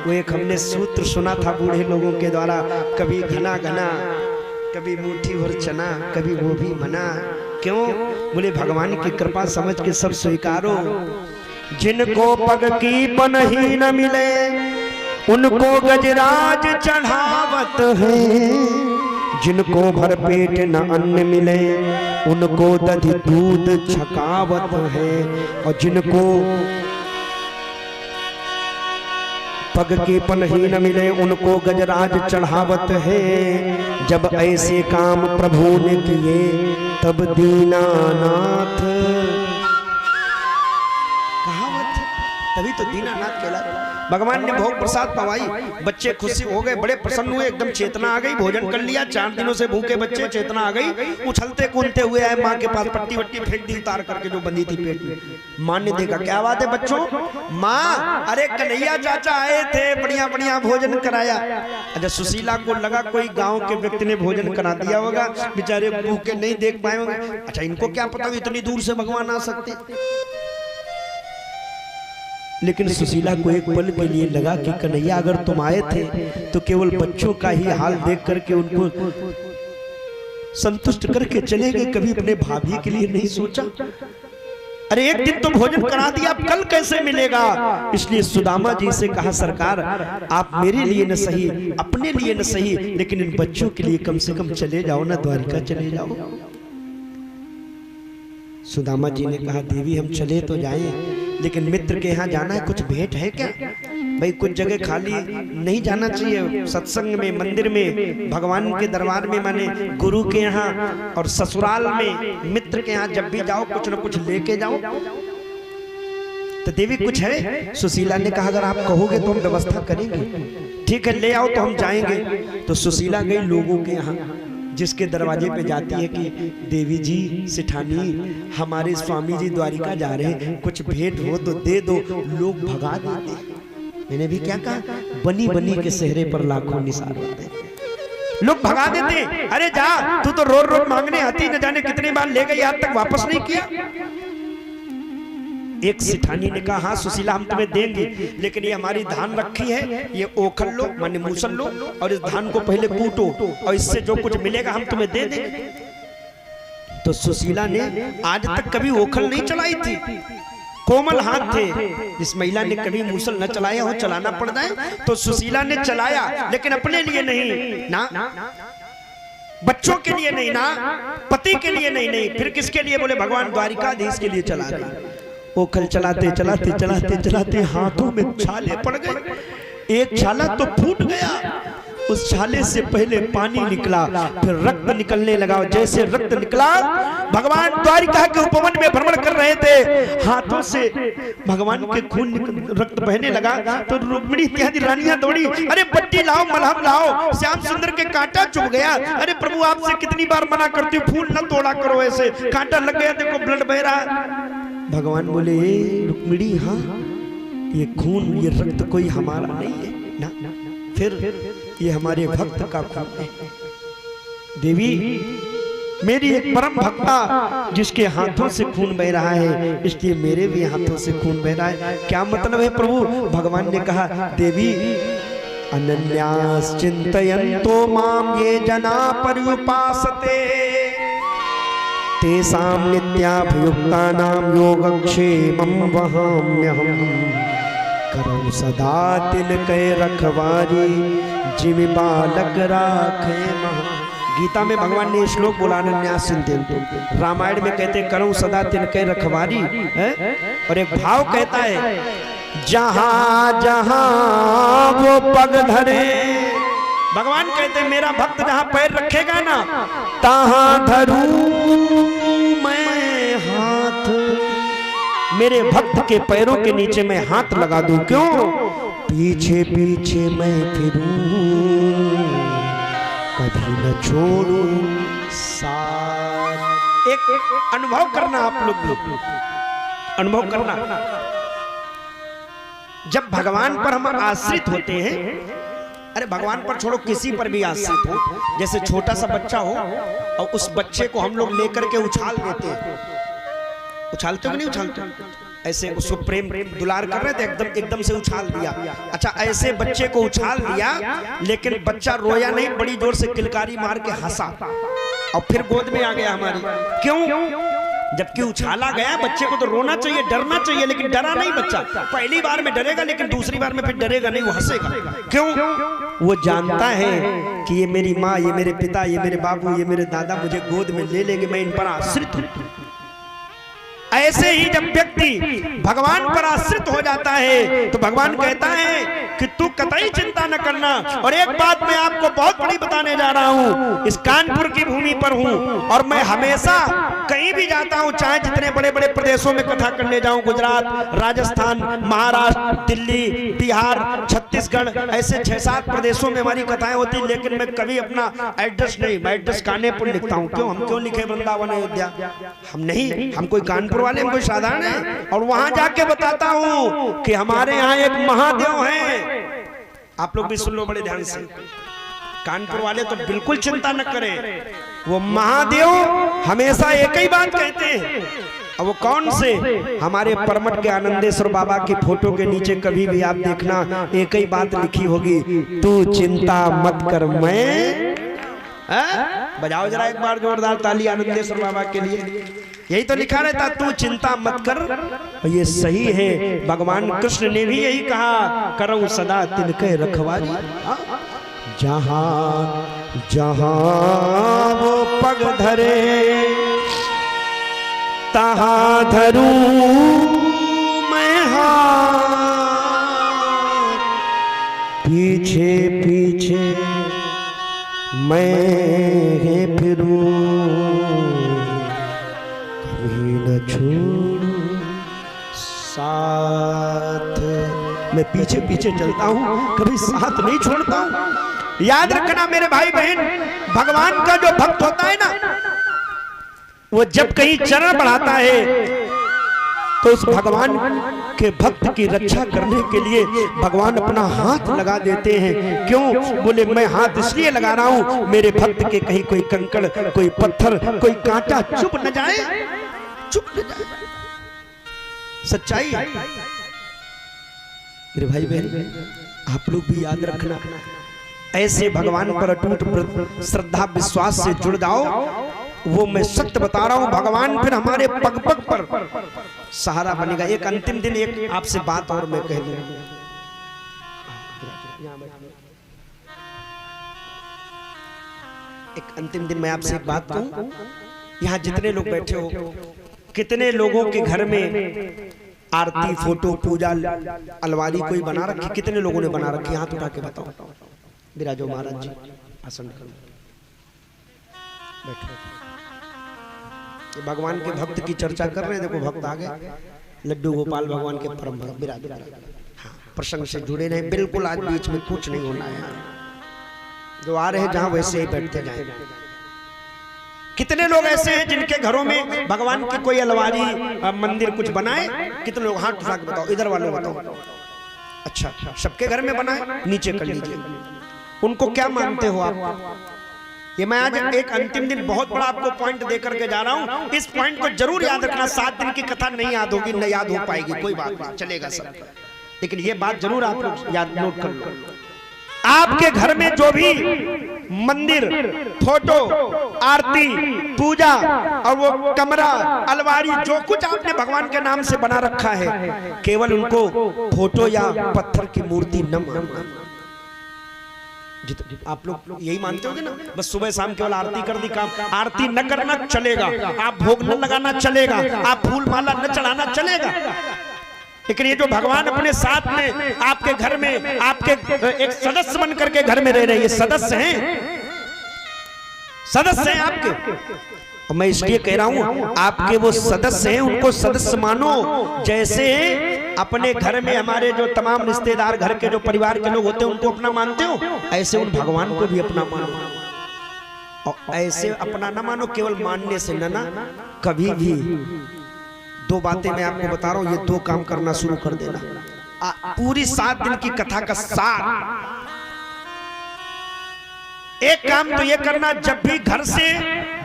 वो एक हमने सूत्र सुना था बूढ़े लोगों के द्वारा, कभी घना घना, कभी मुट्ठी भर चना, कभी वो भी मना। क्यों? बोले भगवान की कृपा समझ के सब स्वीकारो। जिनको पग की बन ही न मिले, उनको गजराज चढ़ावत है। जिनको भर पेट न अन्न मिले उनको दधि दूध छकावत है, और जिनको पग के पनही न मिले उनको गजराज चढ़ावत है। जब ऐसे काम प्रभु ने किए तब दीनानाथ कहावत, तभी तो दीनानाथ कहलाते। भगवान ने भोग प्रसाद पवाई, बच्चे खुशी हो गए, बड़े प्रसन्न हुए, एकदम चेतना आ गई, भोजन कर लिया। 4 दिनों से भूखे बच्चे, चेतना आ गई, उछलते कूदते हुए आए माँ के पास, पट्टी वट्टी फेंक दी उतार करके जो बंधी थी पेट में। माँ ने देखा, क्या बात है बच्चों? माँ, अरे कन्हैया चाचा आए थे, बढ़िया बढ़िया भोजन कराया। अच्छा, सुशीला को लगा कोई गाँव के व्यक्ति ने भोजन करा दिया होगा, बेचारे भूखे नहीं देख पाए होंगे। अच्छा, इनको क्या पता इतनी दूर से भगवान आ सकते। लेकिन सुशीला को एक पल के लिए लगा कि कन्हैया अगर तुम आए थे तो केवल बच्चों का ही हाल देख करके उनको संतुष्ट करके चले गए, कभी अपने भाभी के लिए नहीं सोचा। अरे एक दिन तो भोजन करा दिया, अब कल कैसे मिलेगा? इसलिए सुदामा जी से कहा, सरकार आप मेरे लिए न सही, अपने लिए न सही, लेकिन इन बच्चों के लिए कम से कम चले जाओ ना, द्वारिका चले जाओ। सुदामा जी ने कहा, देवी हम चले तो जाएं, लेकिन मित्र के यहाँ जाना है, कुछ भेंट है क्या? भाई कुछ जगह खाली नहीं जाना चाहिए, सत्संग में, मंदिर में, भगवान के दरबार में, माने गुरु के यहाँ, और ससुराल में मित्र के यहाँ जब भी जाओ कुछ न कुछ लेके जाओ। तो देवी कुछ है? सुशीला ने कहा, अगर आप कहोगे तो हम व्यवस्था करेंगे। ठीक है, ले आओ तो हम जाएंगे। तो सुशीला गई लोगों के यहाँ, जिसके दरवाजे पे जाती है कि देवी जी, सिठानी, हमारे स्वामी जी द्वारिका जा रहे हैं, कुछ भेंट हो तो दे दो। लोग भगा देते। मैंने भी क्या कहा, बनी बनी के सेहरे पर लाखों निसार होते, लोग भगा देते। अरे जा, तू तो रोज रोज मांगने आती, न जाने कितनी बार ले गई, आज तक वापस नहीं किया। एक सिठानी ने कहा, हाँ सुशीला हम तुम्हें देंगे, लेकिन ये हमारी धान रखी है, ये ओखल लो, माने मूसल लो, और इस धान को पहले कूटो, और इससे जो कुछ मिलेगा हम तुम्हें दे देंगे। तो सुशीला ने आज तक कभी ओखल नहीं चलाई थी, कोमल हाथ थे। जिस महिला ने कभी मूसल न चलाया हो, चलाना पड़ जाए, तो सुशीला ने चलाया, लेकिन अपने लिए नहीं ना, बच्चों के लिए नहीं ना, पति के लिए नहीं, फिर किसके लिए? बोले भगवान द्वारिकाधीश के लिए चला गई। ओखल चलाते चलाते चलाते चलाते हाथों में छाले पड़ गए, एक छाला तो फूट गया, उस छाले से पहले पानी निकला, फिर रक्त निकलने लगा। जैसे रक्त निकला, भगवान द्वारिका के उपवन में भ्रमण कर रहे थे, हाथों से भगवान के खून रक्त बहने लगा, तो रुक्मिणी इत्यादि रानियां दौड़ी, अरे पट्टी लाओ, मलहम लाओ, श्याम सुंदर के कांटा चुभ गया। अरे प्रभु आपसे कितनी बार मना करती हूँ, फूल न तोड़ा करो, ऐसे कांटा लग गया, देखो ब्लड बह रहा। भगवान बोले, रुक्मिणी हाँ, ये खून, ये रक्त कोई हमारा नहीं है ना, फिर ये हमारे भक्त का खून है। देवी, मेरी एक परम भक्ता जिसके हाथों से खून बह रहा है, इसलिए मेरे भी हाथों से खून बह रहा है। क्या मतलब है प्रभु? भगवान ने कहा, देवी अनन्यास चिंतयन्तो माम ये जना पर्युपासते तेषां नित्याभियुक्तानां योगक्षेमं वहाम्यहम् करौ सदा तिनके रखवारी जिमि बालक राखे महा। गीता में भगवान ने श्लोक बोला, अनन्यास चिंतयन्तो। रामायण में कहते करौ सदा तिनके रखवारी है, और एक भाव कहता है, जहां जहां वो पग धरे, भगवान कहते मेरा भक्त जहां पैर रखेगा ना, तहां धरूं मैं हाथ। मेरे भक्त के पैरों के नीचे मैं हाथ लगा दूं, क्यों? पीछे पीछे मैं फिरूं, कभी न छोड़ूं साथ। एक अनुभव करना, आप लोग अनुभव करना, जब भगवान पर हम आश्रित होते हैं, अरे भगवान पर छोड़ो, किसी पर भी आश्रित हो, जैसे छोटा सा बच्चा हो और उस बच्चे को हम लोग लेकर के उछाल देते हैं, उछालते हो कि नहीं उछालते? ऐसे उसको प्रेम दुलार कर रहे थे, एकदम से उछाल दिया। अच्छा, ऐसे बच्चे को उछाल दिया, लेकिन बच्चा रोया नहीं, बड़ी जोर से किलकारी मार के हंसा और फिर गोद में आ गया हमारी। क्यों? जबकि उछाला गया, बच्चे को तो रोना चाहिए, डरना चाहिए, लेकिन डरा नहीं बच्चा। पहली बार में डरेगा, लेकिन दूसरी बार में फिर डरेगा नहीं, वो हंसेगा। क्यों? वो जानता है कि ये मेरी माँ, ये मेरे पिता, ये मेरे बाबू, ये मेरे दादा मुझे गोद में ले लेंगे, मैं इन पर आश्रित हूं। ऐसे ही जब व्यक्ति भगवान पर आश्रित हो जाता है तो भगवान कहता है कि तू कतई चिंता न करना। और एक बात मैं आपको बहुत बड़ी बताने जा रहा हूं, इस कानपुर की भूमि पर हूं और मैं हमेशा कहीं भी जाता हूं, चाहे जितने बड़े बड़े प्रदेशों में कथा करने जाऊं, गुजरात, राजस्थान, महाराष्ट्र, दिल्ली, बिहार, छत्तीसगढ़, ऐसे 6-7 प्रदेशों में हमारी कथाएं होती, लेकिन मैं कभी अपना एड्रेस नहीं, मैं एड्रेस कानपुर लिखता हूं। क्यों? हम क्यों लिखे वृंदावन अयोध्या? हम नहीं, हम कोई कानपुर वाले, हम कोई साधारण है। और वहां जाके बताता हूं कि हमारे यहाँ एक महादेव है। आप लोग भी सुन लो बड़े ध्यान से, कानपुर वाले तो बिल्कुल चिंता न करें, वो महादेव हमेशा एक ही बात कहते हैं। और वो कौन से? हमारे परमट के आनंदेश्वर बाबा की फोटो के नीचे कभी भी आप देखना एक ही बात लिखी होगी, तू चिंता मत कर, मैं बजाओ जरा एक बार जोरदार ताली आनंदेश्वर बाबा के लिए। यही तो लिखा रहता, तू चिंता मत कर। ये सही है, भगवान कृष्ण ने भी यही कहा, करऊं सदा तिनके रखवारी। जहां जहां वो पग धरे तहां धरूं मैं हाथ, पीछे पीछे मैं फिरूं, कभी न छोड़ूं साथ। मैं पीछे पीछे चलता हूं, कभी साथ नहीं छोड़ता हूं। याद रखना मेरे भाई बहन, भगवान का जो भक्त होता है ना, वो जब कहीं चरण बढ़ाता है तो उस भगवान के भक्त की रक्षा करने के लिए भगवान अपना हाथ लगा देते हैं। क्यों? बोले मैं हाथ इसलिए लगा रहा हूं, मेरे भक्त के कहीं कोई कंकड़, कोई पत्थर, कोई कांटा चुभ न जाए, चुभ न जाए। सच्चाई मेरे भाई बहन, आप लोग भी याद रखना, ऐसे भगवान पर अटूट श्रद्धा विश्वास से जुड़ जाओ। वो मैं सत्य बता रहा हूं, भगवान फिर हमारे पग पग पर सहारा बनेगा। एक अंतिम दिन एक आपसे बात और मैं कह दूं, एक अंतिम दिन मैं आपसे एक बात कहूं। यहां जितने लोग बैठे हो, कितने लोगों के घर में आरती, फोटो, पूजा, अलवारी कोई बना रखी? कितने लोगों ने बना रखी? हाथ उठा के बताओ। विराजो महाराज जी, आसन करो, बैठो। ये भगवान के भक्त की चर्चा कर रहे हैं। देखो भक्त आ गए, लड्डू गोपाल भगवान के परम भक्त विराज। हाँ, प्रसंग से जुड़े रहे बिल्कुल, आज बीच में कुछ नहीं होना है। जो आ रहे हैं जहां वैसे ही बैठते जाए। कितने लोग ऐसे हैं जिनके घरों में भगवान की कोई अलवारी, मंदिर कुछ बनाए? कितने लोग? हाथ उठा के बताओ, इधर वाले बताओ। अच्छा, सबके घर में बनाए? नीचे कर लीजिए। उनको क्या मानते हो आप? ये मैं आज एक अंतिम दिन बहुत बड़ा आपको पॉइंट दे करके जा रहा हूं। इस पॉइंट को जरूर याद रखना। 7 दिन की कथा नहीं याद होगी, न याद हो पाएगी, कोई बात नहीं, चलेगा सब, लेकिन ये बात जरूर आप लोग याद नोट कर लो। आपके घर में जो भी मंदिर, फोटो, आरती, पूजा और वो कमरा, अलमारी, जो कुछ आपने भगवान के नाम से बना रखा है, केवल उनको फोटो या पत्थर की मूर्ति न मानना। आप लोग यही मानते होगे ना? बस सुबह शाम केवल आरती कर दी, काम। आरती न करना चलेगा, आप भोग न लगाना चलेगा, आप फूल माला न चढ़ाना चलेगा, लेकिन ये जो भगवान अपने साथ में आपके घर में आपके एक सदस्य बन करके घर में रह रहे, ये सदस्य हैं, सदस्य हैं आपके। और मैं इसलिए कह रहा हूं, आपके वो सदस्य हैं, उनको सदस्य मानो। जैसे अपने घर में हमारे जो तमाम रिश्तेदार, घर के जो परिवार के लोग होते हैं, उनको अपना मानते हो, ऐसे उन भगवान को भी अपना मानो। और ऐसे अपना ना मानो केवल मानने से ना कभी भी। 2 बातें मैं आपको बता रहा हूं, ये 2 काम करना शुरू कर देना। पूरी 7 दिन की कथा का सार। एक काम तो ये करना, जब भी घर से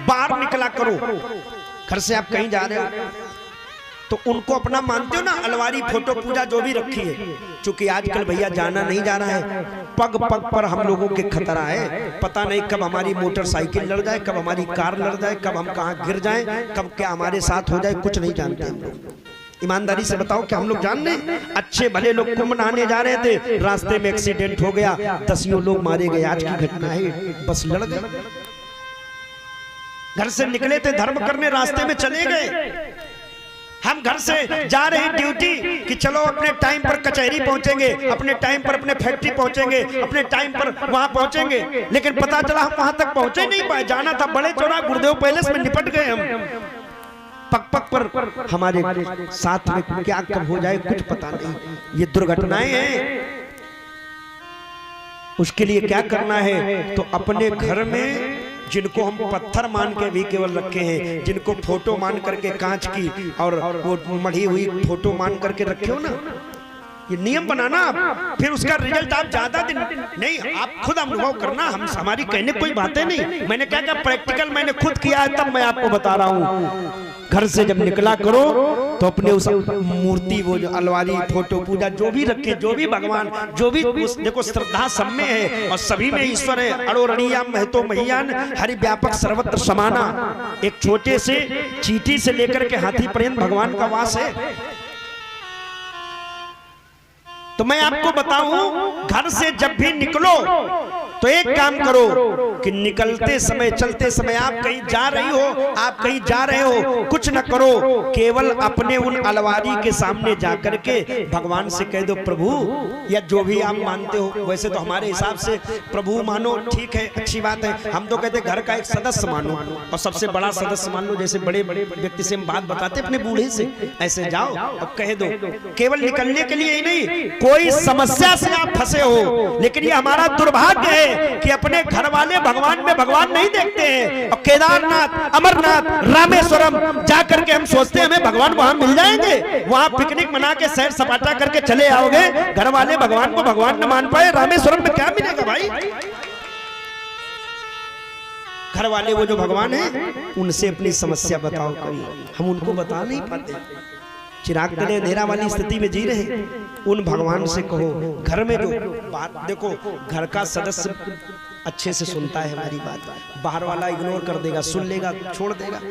बाहर निकला करो, घर से आप कहीं जा रहे हो, तो उनको अपना मानते हो ना, अलवारी फोटो पूजा जो भी रखी है। क्योंकि आजकल भैया जाना नहीं जा रहा है, पग पग पर हम लोगों के खतरा है। पता नहीं कब हमारी मोटरसाइकिल लड़ जाए, कब हमारी कार लड़ जाए, कब हम कहाँ गिर जाएं, कब क्या हमारे साथ हो जाए, कुछ नहीं जानते हम लोग। ईमानदारी से बताओ क्या हम लोग जान रहे? अच्छे भले लोग कुंभ नहाने जा रहे थे, रास्ते में एक्सीडेंट हो गया, 10 लोग मारे गए। आज की घटना है, बस लड़ गए। घर से निकले थे धर्म करने, रास्ते में चले गए। हम घर से जा रहे हैं ड्यूटी कि चलो अपने टाइम पर कचहरी पहुंचेंगे, अपने टाइम पर अपने फैक्ट्री पहुंचेंगे, अपने टाइम पर वहां पहुंचेंगे। लेकिन पता चला हम वहां तक पहुंचे नहीं पाए। जाना था बड़े चौड़ा गुरुदेव पैलेस में, निपट गए हम। पग पग पर हमारे साथ में क्या कब हो जाए कुछ पता नहीं। ये दुर्घटनाएं हैं। उसके लिए क्या करना है? तो अपने घर में जिनको हम पत्थर मान के भी केवल रखे हैं, जिनको फोटो मान करके कांच की और वो मढ़ी हुई फोटो मान करके रखे हो ना, ये नियम बनाना आप। फिर उसका रिजल्ट आप ज्यादा दिन नहीं, आप खुद अनुभव करना। हम हमारी कहने कोई बातें नहीं। मैंने क्या प्रैक्टिकल मैंने खुद किया है, तब मैं आपको बता रहा हूँ। घर से जब निकला करो तो अपने उस मूर्ति, वो जो अलवारी फोटो पूजा जो भी रखे, जो भी भगवान, जो भी देखो श्रद्धा सब में है और सभी में ईश्वर है। अड़ो रणियाम महतो महियान हरि व्यापक सर्वत्र समाना। एक छोटे से चींटी से लेकर के हाथी पर्यंत भगवान का वास है। तो मैं आपको बताऊं, घर से जब भी निकलो तो एक काम करो कि निकलते समय, चलते समय आप कहीं जा रही हो, आप कहीं जा रहे हो, कुछ न करो, केवल अपने उन अलवारी के सामने जाकर के भगवान से कह दो, प्रभु, या जो भी आप मानते हो। वैसे तो हमारे हिसाब से प्रभु मानो, ठीक है, अच्छी बात है। हम तो कहते घर का एक सदस्य मानो और सबसे बड़ा सदस्य मान लो। जैसे बड़े बड़े व्यक्ति से हम बात बताते अपने बूढ़े से, ऐसे जाओ और कह दो। केवल निकलने के लिए ही नहीं, कोई समस्या से आप फंसे हो, लेकिन ये हमारा दुर्भाग्य है कि अपने घर वाले भगवान में भगवान नहीं देखते हैं। और केदारनाथ, अमरनाथ, रामेश्वरम जाकर के हम सोचते हैं हमें भगवान वहां मिल जाएंगे, वहां पिकनिक मना के सैर सपाटा करके चले आओगे। घर वाले भगवान को भगवान न मान पाए, रामेश्वरम में क्या मिलेगा भाई? घर वाले वो जो भगवान है, उनसे अपनी समस्या बताओ करिए। हम उनको बता नहीं पाते। चिराग तले अंधेरा वाली स्थिति में जी रहे, उन भगवान से कहो। घर में जो बात देखो, घर का सदस्य अच्छे से सुनता है हमारी बात, बाहर वाला इग्नोर कर देगा, सुन लेगा, छोड़ देगा।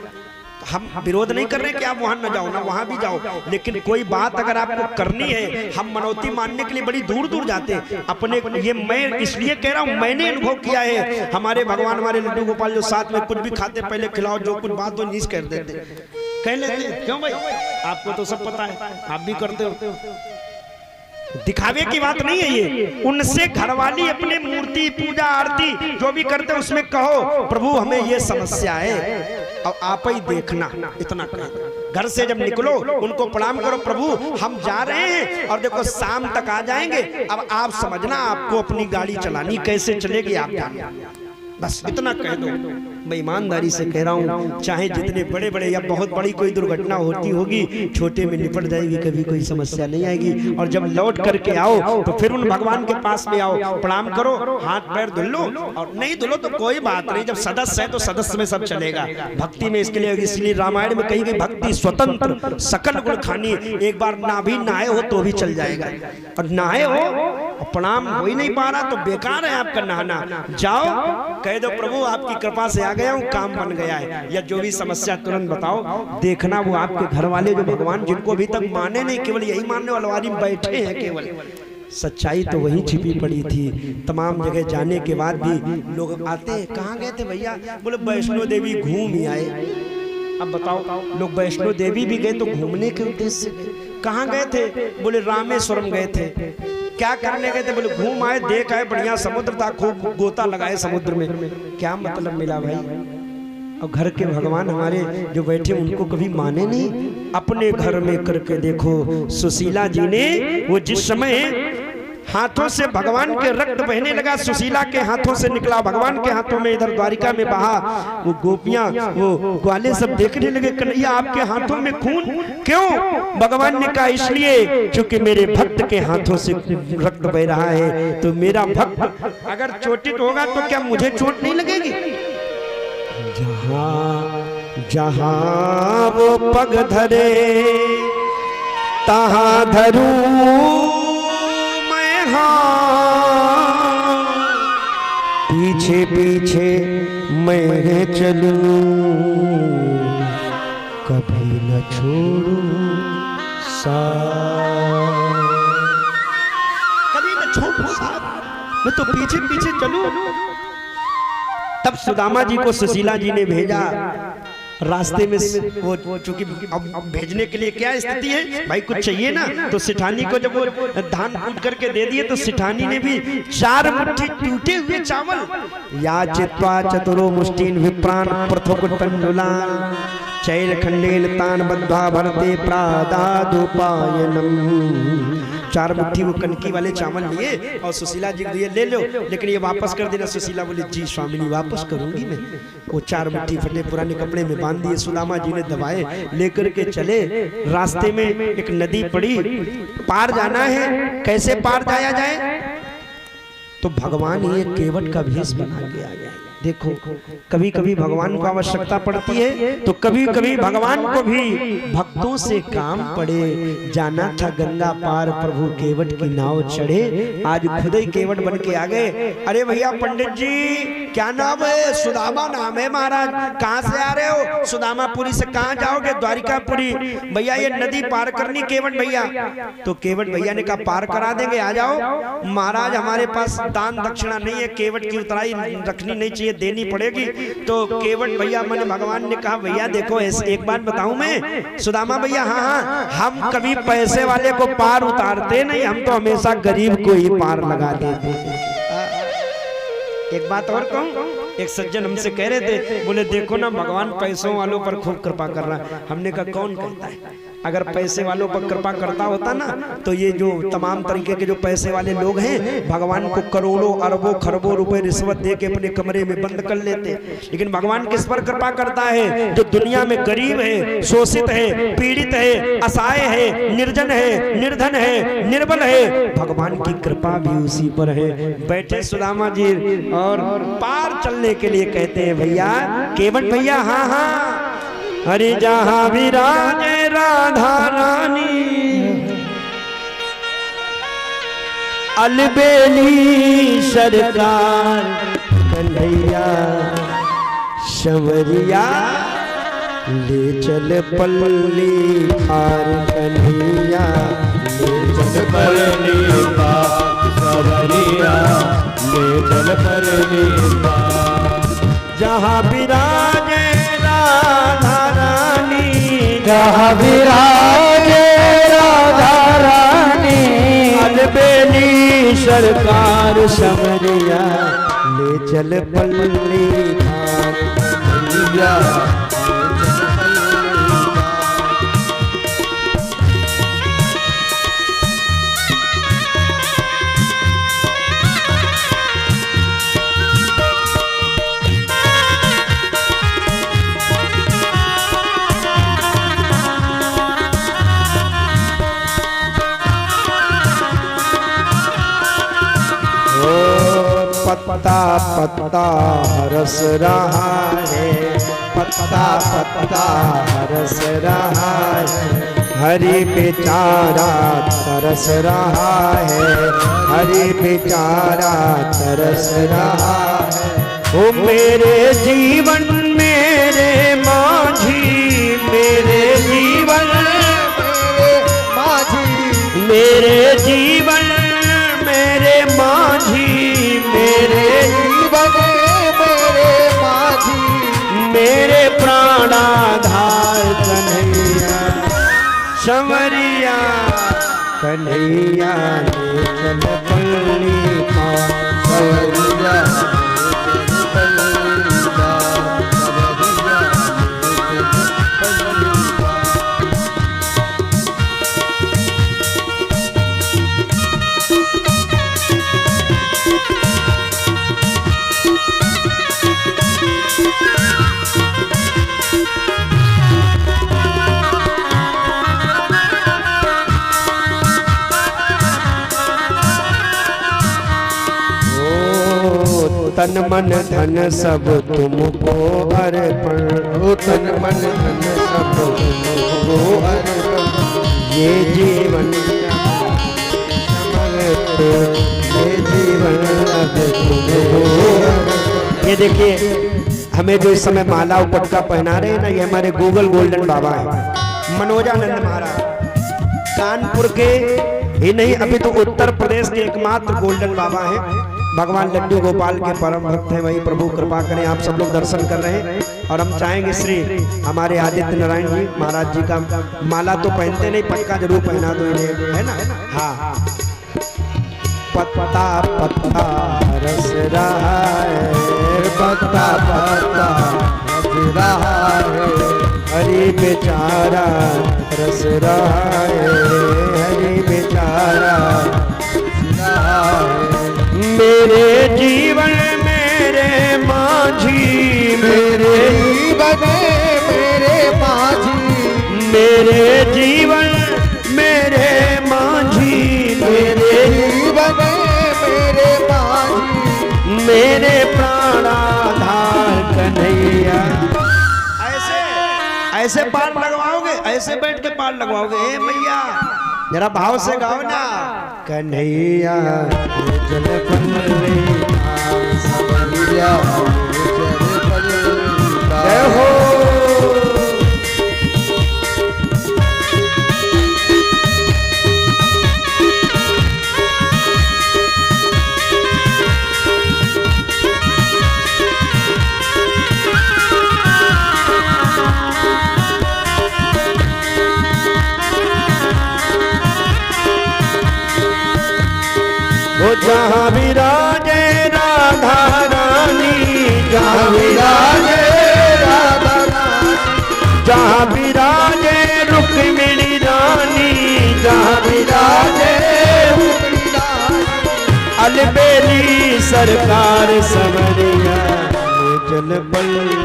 हम विरोध नहीं कर रहे कि आप वहां न जाओ ना, वहां भी जाओ, लेकिन कोई बात अगर आपको करनी है, हम मनौती मानने के लिए बड़ी दूर दूर जाते हैं। अपने ये मैं इसलिए कह रहा हूं, मैंने अनुभव किया है। हमारे भगवान, हमारे लड्डू गोपाल जो साथ में कुछ भी खाते पहले खिलाओ, जो कुछ बात हो नीच कर देते, कह लेते। क्यों भाई? आपको तो सब पता है, आप भी करते हो। दिखावे की बात नहीं है ये। उनसे घरवाली अपने मूर्ति पूजा आरती जो भी करते उसमें कहो, प्रभु हमें ये समस्या है और आप ही देखना, इतना कह। घर से जब निकलो उनको प्रणाम करो, प्रभु हम जा रहे हैं और देखो शाम तक आ जाएंगे, अब आप समझना आपको अपनी गाड़ी चलानी कैसे चलेगी, आप जानना। बस इतना कह दो। मैं ईमानदारी से कह रहा हूँ, चाहे जितने बड़े बड़े या बहुत बड़ी कोई दुर्घटना होती होगी, छोटे में निपट जाएगी, कभी कोई समस्या नहीं आएगी। और जब लौट करके आओ तो फिर उन भगवान के पास में आओ, प्रणाम करो, हाथ पैर धुल लो, और नहीं धुलो तो कोई बात नहीं। जब सदस्य है तो सदस्य में सब चलेगा। भक्ति में इसके लिए, इसलिए रामायण में कही गई, भक्ति स्वतंत्र सकल गुण खानी। एक बार ना भी नहाए हो तो भी चल जाएगा, और नहाए हो प्रणाम हो ही नहीं पा रहा तो बेकार है आपका नहाना। जाओ कह दो, प्रभु आपकी कृपा से आ गया हूँ, काम बन गया है, या जो भी समस्या तुरंत बताओ। देखना वो आपके घर वाले जो भगवान, जिनको अभी तक माने नहीं, केवल यही मानने वाले अलवारी में बैठे हैं, केवल सच्चाई तो वही छिपी पड़ी थी। तमाम जगह जाने के बाद भी लोग आते हैं, कहाँ गए थे भैया? बोले वैष्णो देवी घूम ही आए। अब बताओ, लोग वैष्णो देवी भी गए तो घूमने के उद्देश्य से। कहाँ गए थे? बोले रामेश्वरम गए थे। क्या करने गए थे? बोले घूम आए, देख आए, बढ़िया समुद्र था, खूब गोता लगाए समुद्र में। क्या मतलब मिला भाई? और घर के भगवान हमारे जो बैठे उनको कभी माने नहीं। अपने घर में करके देखो, सुशीला जी ने वो जिस समय हाथों से भगवान के रक्त बहने लगा, सुशीला के हाथों से निकला, भगवान के हाथों में इधर द्वारिका में बहा। वो गोपियां, वो ग्वाले सब देखने लगे, कन्हैया आपके हाथों में खून क्यों? भगवान ने कहा इसलिए क्योंकि मेरे भक्त के हाथों से रक्त बह रहा है, तो मेरा भक्त अगर चोटित होगा तो क्या मुझे चोट नहीं लगेगी? जहां जहां वो पग धरे तहाँ धरूं मैं हाथ, पीछे पीछे मैं चलूं, कभी न छोड़ूं साथ, कभी न छोड़ूं साथ, मैं तो पीछे पीछे चलूं। तब सुदामा जी को सुशीला जी ने भेजा रास्ते में। वो चूंकि अब भेजने के लिए क्या स्थिति है भाई, कुछ चाहिए ना, तो सिठानी को जब वो धान कूट करके दे दिए तो सिठानी ने भी 4 मुट्ठी टूटे हुए चावल, या चित्वा चतुरो मुष्टिन विप्रान प्रथोकुटंडुलान चैल खंडेन तान बद्धा भरते प्रादादुपायनम। 4 मुट्ठी वो कनकी वाले चावल लिए और सुशीला जी को दिए, ले लो लेकिन ये वापस कर देना। सुशीला बोली जी स्वामिनी वापस करूंगी मैं। वो 4 मुट्ठी फटे पुराने कपड़े में बांध दिए, सुदामा जी ने दबाए, लेकर के चले। रास्ते में एक नदी पड़ी, पार जाना है, कैसे पार जाया जाए? तो भगवान ये केवट का भेष बना के आ गया। देखो कभी कभी भगवान को आवश्यकता पड़ती है तो कभी कभी भगवान को भी भक्तों से काम पड़े। जाना था गंगा पार प्रभु केवट की नाव चढ़े, आज खुद ही केवट बन के आ गए। अरे भैया पंडित जी क्या नाम है? सुदामा नाम है महाराज। कहाँ से आ रहे हो? सुदामापुरी से। कहाँ जाओगे? द्वारिकापुरी। भैया ये नदी पार करनी केवट भैया। तो केवट भैया ने कहा पार करा देंगे, आ जाओ। महाराज हमारे पास दान दक्षिणा नहीं है, केवट की उतराई रखनी नहीं चाहिए, देनी पड़ेगी। तो केवट भैया मैंने भगवान ने कहा भैया देखो एक बात बताऊं मैं, सुदामा भैया हाँ हम कभी पैसे वाले को पार उतारते नहीं, हम तो हमेशा गरीब को ही पार लगा देते। एक बात और कहूं, एक सज्जन हमसे कह रहे थे, बोले देखो ना भगवान पैसों वालों पर खूब कृपा कर रहा है। हमने कहा कौन कहता है? अगर पैसे वालों पर कृपा करता होता ना तो ये जो तमाम तरीके के जो पैसे वाले लोग हैं भगवान को करोड़ों अरबों खरबों रुपए रिश्वत दे के अपने कमरे में बंद कर लेते। लेकिन भगवान किस पर कृपा करता है? जो दुनिया में गरीब है, शोषित है, पीड़ित है, असहाय है, निर्जन है, निर्धन है, निर्बल है, भगवान की कृपा भी उसी पर है। बैठे सुदामा जी और पार चलने के लिए कहते हैं भैया केवट भैया हाँ अरे जहाँ विराजे राधा रानी अलबेली सरकार कन्हैया संवरिया ले चल पल्ली पार कन्हैया ले चल पल्ली पार संवरिया ले चल पल्ली पार। जहाँ विराजे राधा रानी, जहाँ विराजे राधा रानी अलबेली सरकार संवरिया ले चल पल्ली पार कन्हैया। पत्ता पत्ता हरस रहा है, पत्ता पत्ता हरस रहा है, हरि बेचारा तरस रहा है, हरि बेचारा तरस रहा है। ओ मेरे जीवन मेरे माझी, मेरे जीवन मेरे माझी, मेरे जीवन मेरे माझी, मेरे जीवन मेरे माझी, मेरे प्राणाधार कन्हैया संवरिया कन्हैया ले चल पल्ली पार संवरिया तन मन धन सब तुमको अर्पण, तन मन धन सब तुमको अर्पण। ये जीवन ये जीवन अब तुम्हें। ये देखिए हमें जो इस समय माला और पटका पहना रहे हैं ना, ये हमारे गूगल गोल्डन बाबा है, मनोजानंद महाराज, कानपुर के ही नहीं अभी तो उत्तर प्रदेश के एकमात्र गोल्डन बाबा हैं। भगवान लड्डू गोपाल के परम भक्त हैं, वही प्रभु कृपा करें। आप सब लोग दर्शन कर रहे हैं और हम चाहेंगे श्री हमारे आदित्य नारायण जी महाराज जी का माला तो पहनते नहीं, पटका जरूर पहना दो इन्हें, है ना। हाँ, पत्ता पत्ता रस रहा है, पत्ता पत्ता रस रहा है, हरि बेचारा रस रहा है, हरि बेचारा रस रहा है। मेरे जीवन मेरे माझी, मेरे जीवन मेरे माझी, मेरे जीवन मेरे माझी, मेरे जीवन मेरे माझी, मेरे प्राणाधार कन्हैया। ऐसे ऐसे पार लगवाओगे, ऐसे बैठ के पार लगवाओगे, हे मैया जरा भाव से गाओ ना। कन्हैया जल जय हो। वो जहाँ विराजे राधा रानी, जहाँ विराजे राधा रानी, जहाँ विराजे रुक्मिणी रानी, जहाँ विराजे रुक्मिणी रानी, अलबेली सरकार समरिया जल बल्ली,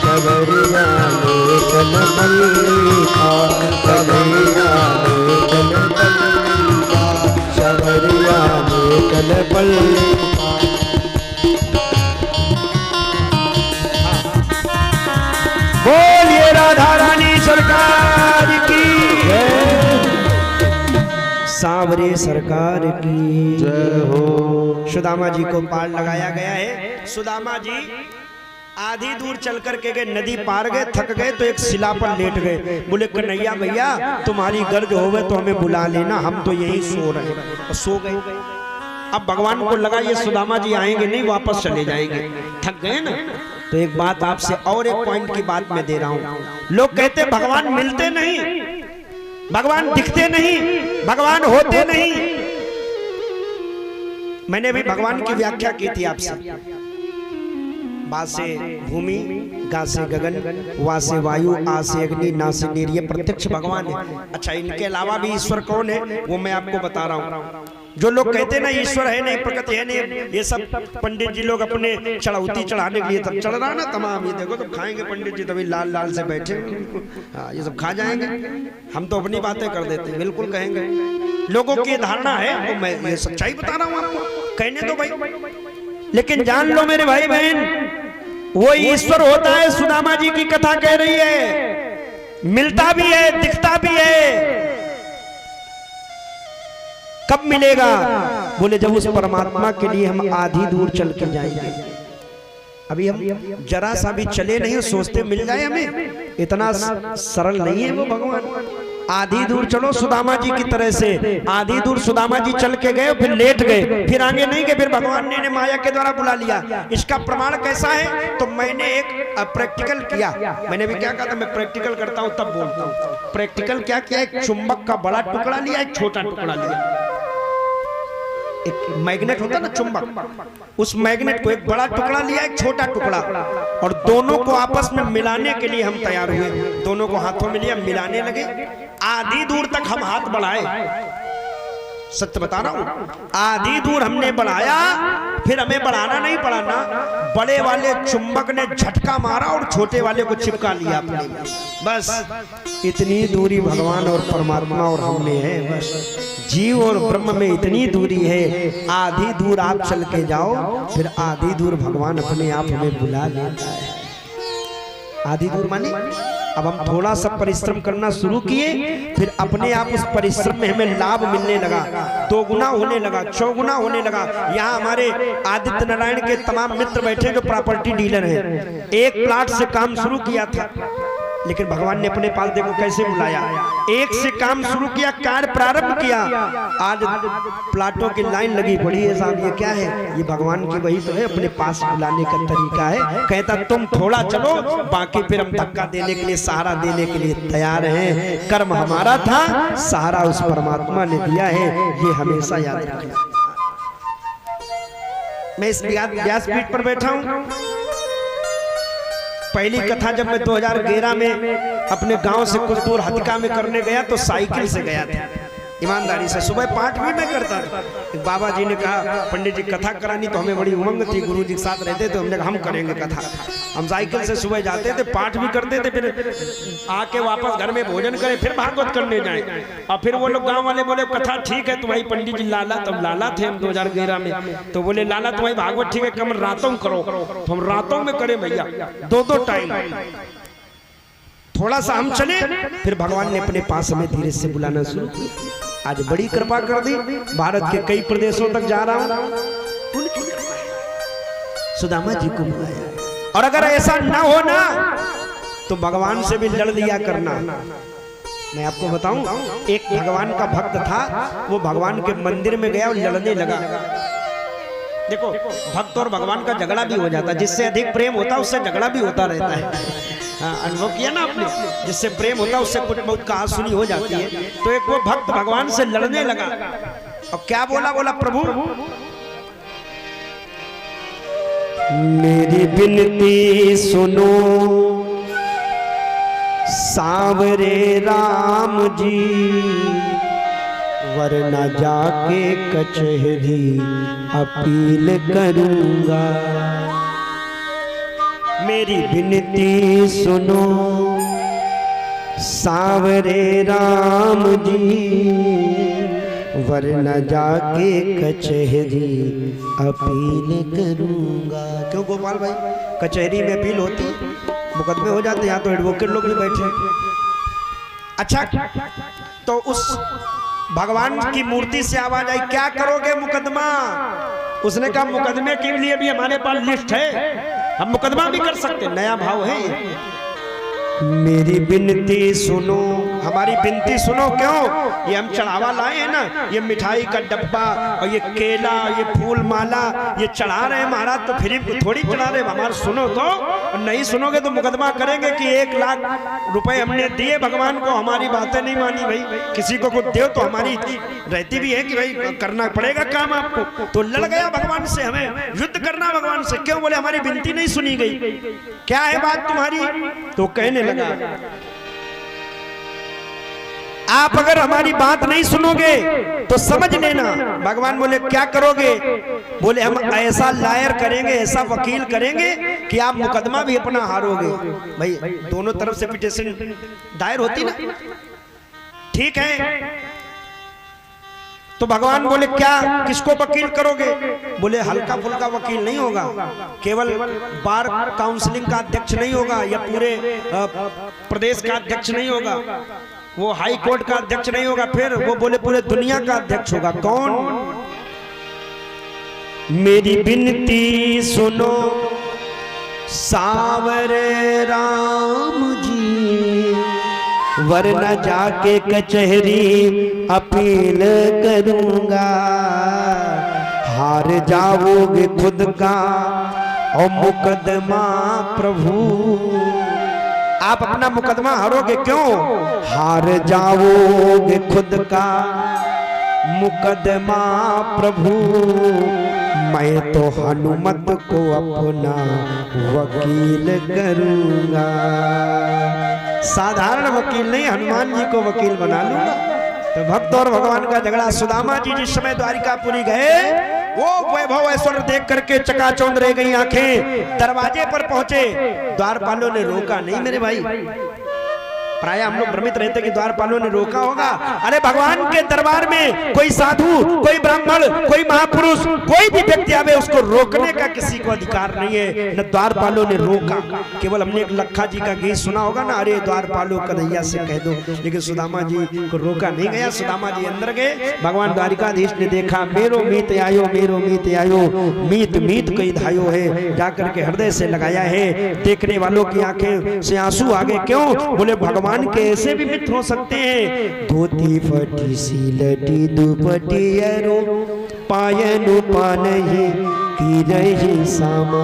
समरिया जल बल्ली, शबरिया में कल पल्ली। बोलिए राधा रानी सरकार की जय, सांवरे सरकार की जय हो। सुदामा जी को पार लगाया गया है। सुदामा जी आधी दूर चल कर के गए, नदी पार गए, थक गए तो एक शिला पर लेट गए। बोले कन्हैया भैया तुम्हारी गर्ज होवे तो हमें बुला लेना, हम तो यही सो रहे हैं। सो गए। अब भगवान को लगा ये सुदामा जी आएंगे नहीं, वापस चले जाएंगे, थक गए ना। तो एक बात आपसे और एक पॉइंट की बात मैं दे रहा हूँ। लोग कहते भगवान मिलते नहीं, भगवान दिखते नहीं, भगवान होते नहीं। मैंने भी भगवान की व्याख्या की थी आपसे। बा से भूमि, गा से गगन, वा से वायु, आ से अग्नि, ना से नीर, ये प्रत्यक्ष भगवान है। अच्छा इनके अलावा भी ईश्वर कौन है वो मैं आपको बता रहा हूँ। जो लोग कहते हैं ना ईश्वर है नहीं, प्रकट है नहीं, ये सब पंडित जी लोग अपने चढ़ौती चढ़ाने के लिए तब चढ़ रहा ना तमाम। ये देखो तो खाएंगे पंडित जी, तभी लाल लाल से बैठे, हाँ ये सब खा जाएंगे। हम तो अपनी बातें कर देते हैं, बिल्कुल कहेंगे। लोगों की धारणा है, वो मैं ये सच्चाई बता रहा हूँ आपको, कहने दो भाई। लेकिन जान लो मेरे भाई बहन, वो ईश्वर होता है। सुदामा जी की कथा कह रही है, मिलता भी है, दिखता भी है। कब मिलेगा? बोले जब उस परमात्मा के लिए हम आधी दूर चल के जाएंगे। अभी हम जरा सा भी चले नहीं, सोचते मिल जाए हमें, इतना सरल नहीं है वो भगवान। आधी दूर चलो सुदामा जी की तरह से। आधी दूर सुदामा जी चल के गए, फिर लेट गए, फिर आगे नहीं गए, फिर भगवान ने माया के द्वारा बुला लिया। इसका प्रमाण कैसा है? तो मैंने एक प्रैक्टिकल किया। मैंने भी क्या कहा था, मैं प्रैक्टिकल करता हूं तब बोलता हूं। प्रैक्टिकल क्या किया? एक चुंबक का बड़ा टुकड़ा लिया, एक छोटा टुकड़ा लिया। एक मैग्नेट होता ना चुंबक, उस मैग्नेट को एक बड़ा टुकड़ा लिया, एक छोटा टुकड़ा, और दोनों को आपस में मिलाने के लिए हम तैयार हुए। दोनों को हाथों में लिया, मिलाने लगे। आधी दूर तक हम हाथ बढ़ाए, सत्य बता रहा हूं, आधी दूर हमने बढ़ाया, फिर हमें बढ़ाना नहीं पड़ा ना, बड़े वाले चुंबक ने झटका मारा और छोटे वाले को चिपका लिया अपने में। बस इतनी दूरी भगवान और परमात्मा और हमें है। बस जीव और ब्रह्म में इतनी दूरी है। आधी दूर आप चल के जाओ, फिर आधी दूर भगवान अपने आप हमें बुला लेता है। आधी दूर माने अब हम थोड़ा सा परिश्रम करना शुरू किए, फिर अपने आप उस परिश्रम में हमें लाभ मिलने लगा, 2 गुना होने लगा, 4 गुना होने लगा। यहाँ हमारे आदित्य नारायण के तमाम मित्र बैठे जो प्रॉपर्टी डीलर हैं, एक प्लाट से काम शुरू किया था, लेकिन भगवान ने अपने पास देखो कैसे बुलाया, एक से काम शुरू किया, कार्य प्रारंभ किया, आज प्लाटों की लाइन लगी पड़ी है। साहब ये क्या है? ये भगवान की वही तो है, अपने पास बुलाने का तरीका है। कहता तुम थोड़ा चलो, बाकी फिर हम धक्का देने के लिए, सहारा देने के लिए तैयार हैं। कर्म हमारा था, सहारा उस परमात्मा ने दिया है, ये हमेशा याद रखना। मैं इस व्यासपीठ पर बैठा हूं। पहली कथा जब मैं 2011 में अपने गांव से कुछ दूर हथका में करने गया तो साइकिल से गया था, ईमानदारी से। सुबह पाठ भी मैं करता था। बाबा जी ने कहा पंडित जी कथा करानी, तो हमें बड़ी उमंग थी, गुरु जी के साथ रहते थे, हमने कहा हम करेंगे कथा। हम साइकिल से सुबह जाते थे, पाठ भी करते थे, फिर आके वापस घर में भोजन करें, फिर भागवत करने जाए। और फिर वो लोग गांव वाले बोले कथा ठीक है तुम्हारी पंडित जी लाला, तब लाला थे हम 2011 में, तो बोले लाला तुम्हारी भागवत ठीक है, कम रातों में करो। तो हम रातों में करें भैया, 2 टाइम। थोड़ा सा हम चले, फिर भगवान ने अपने पास हमें धीरे से बुलाना शुरू किया। आज बड़ी कृपा कर दी, भारत के कई प्रदेशों तक जा रहा हूं, उनकी कृपा है। सुदामा जी को बुलाया। और अगर ऐसा ना हो ना, तो भगवान से भी लड़ लिया करना। मैं आपको बताऊं, एक भगवान का भक्त था, वो भगवान के मंदिर में गया और लड़ने लगा। देखो भक्त और भगवान का झगड़ा भी हो जाता है, जिससे अधिक प्रेम होता है उससे झगड़ा भी होता रहता है। अनुभव किया ना आपने, जिससे प्रेम होता है उससे कुछ बहुत कहा सुनी हो जाती है। तो एक वो भक्त भगवान से लड़ने लगा और क्या बोला? बोला प्रभु मेरी विनती सुनो सांवरे राम जी, वरना जाके कचहरी अपील करूंगा। मेरी विनती सुनो सांवरे राम जी, वरना जाके कचहरी अपील करूंगा। क्यों गोपाल भाई, कचहरी में अपील होती, मुकदमे हो जाते, यहाँ तो एडवोकेट लोग भी बैठे। अच्छा, तो उस भगवान की मूर्ति से आवाज आई, क्या करोगे मुकदमा? उसने कहा मुकदमे के लिए भी हमारे पास लिस्ट है, हम मुकदमा भी कर सकते। नया भाव है ये। मेरी विनती सुनो, हमारी विनती सुनो। क्यों? ये हम चढ़ावा लाए हैं ना, ये मिठाई का डब्बा और ये केला, ये फूल माला, ये चढ़ा रहे हैं महाराज, तो फ्री थोड़ी चढ़ा रहे हैं। हमारा सुनो तो, और नहीं सुनोगे तो मुकदमा करेंगे कि 1 लाख रुपए हमने दिए भगवान को, हमारी बातें नहीं मानी। भाई किसी को कुछ दो तो हमारी रहती भी है कि भाई करना पड़ेगा काम आपको। तो लड़ गया भगवान से, हमें युद्ध करना भगवान से। क्यों? बोले हमारी विनती नहीं सुनी गई। क्या है बात तुम्हारी? तो कहने लगा आप अगर हमारी बात नहीं सुनोगे तो समझ लेना। भगवान बोले क्या करोगे? बोले हम ऐसा लायर करेंगे, ऐसा वकील करेंगे कि आप मुकदमा भी अपना हारोगे। भाई दोनों तरफ से पिटीशन दायर होती ना, ठीक है। तो भगवान बोले क्या, किसको वकील करोगे? बोले हल्का फुल्का वकील नहीं होगा, केवल बार काउंसिलिंग का अध्यक्ष नहीं होगा, या पूरे प्रदेश का अध्यक्ष नहीं होगा, वो हाई कोर्ट का अध्यक्ष नहीं होगा, फिर वो बोले पूरे दुनिया का अध्यक्ष होगा। कौन? मेरी विनती सुनो सांवरे राम जी, वरना जाके कचहरी अपील करूंगा। हार जाओगे खुद का और मुकदमा प्रभु, आप अपना मुकदमा हारोगे। क्यों? हार जाओगे खुद का मुकदमा प्रभु, मैं तो हनुमत को अपना वकील करूंगा। साधारण वकील नहीं, हनुमान जी को वकील बना लूंगा। तो भक्त और भगवान का झगड़ा। सुदामा जी जिस समय द्वारिकापुरी गए, वो वैभव ऐश्वर्य देख करके चकाचौंध रह गई आंखें। दरवाजे पर पहुंचे, द्वारपालों ने रोका नहीं मेरे भाई। प्राय हम लोग भ्रमित रहते कि द्वारपालों ने रोका होगा। अरे भगवान के दरबार में कोई साधु, कोई ब्राह्मण, कोई महापुरुष, कोई भी व्यक्ति आवे उसको रोकने का किसी को अधिकार नहीं है, न द्वारपालों ने रोका। केवल हमने एक लखा जी का गीत सुना होगा ना, अरे द्वारपालों कन्हैया से कह दो, लेकिन सुदामा जी को रोका नहीं गया। सुदामा जी अंदर गए, भगवान द्वारिकाधीश ने देखा, मेरो मीत आयो, मेरो मीत आयो, मीत मीत कई धायो है, जाकर के हृदय से लगाया है। देखने वालों की आंखें से आंसू आ गए। क्यों? बोले भगवान के ऐसे भी मित्र हो सकते हैं। धोती फटी सी लटी दुपटी अरो, पायनु पानहि की रही सामा,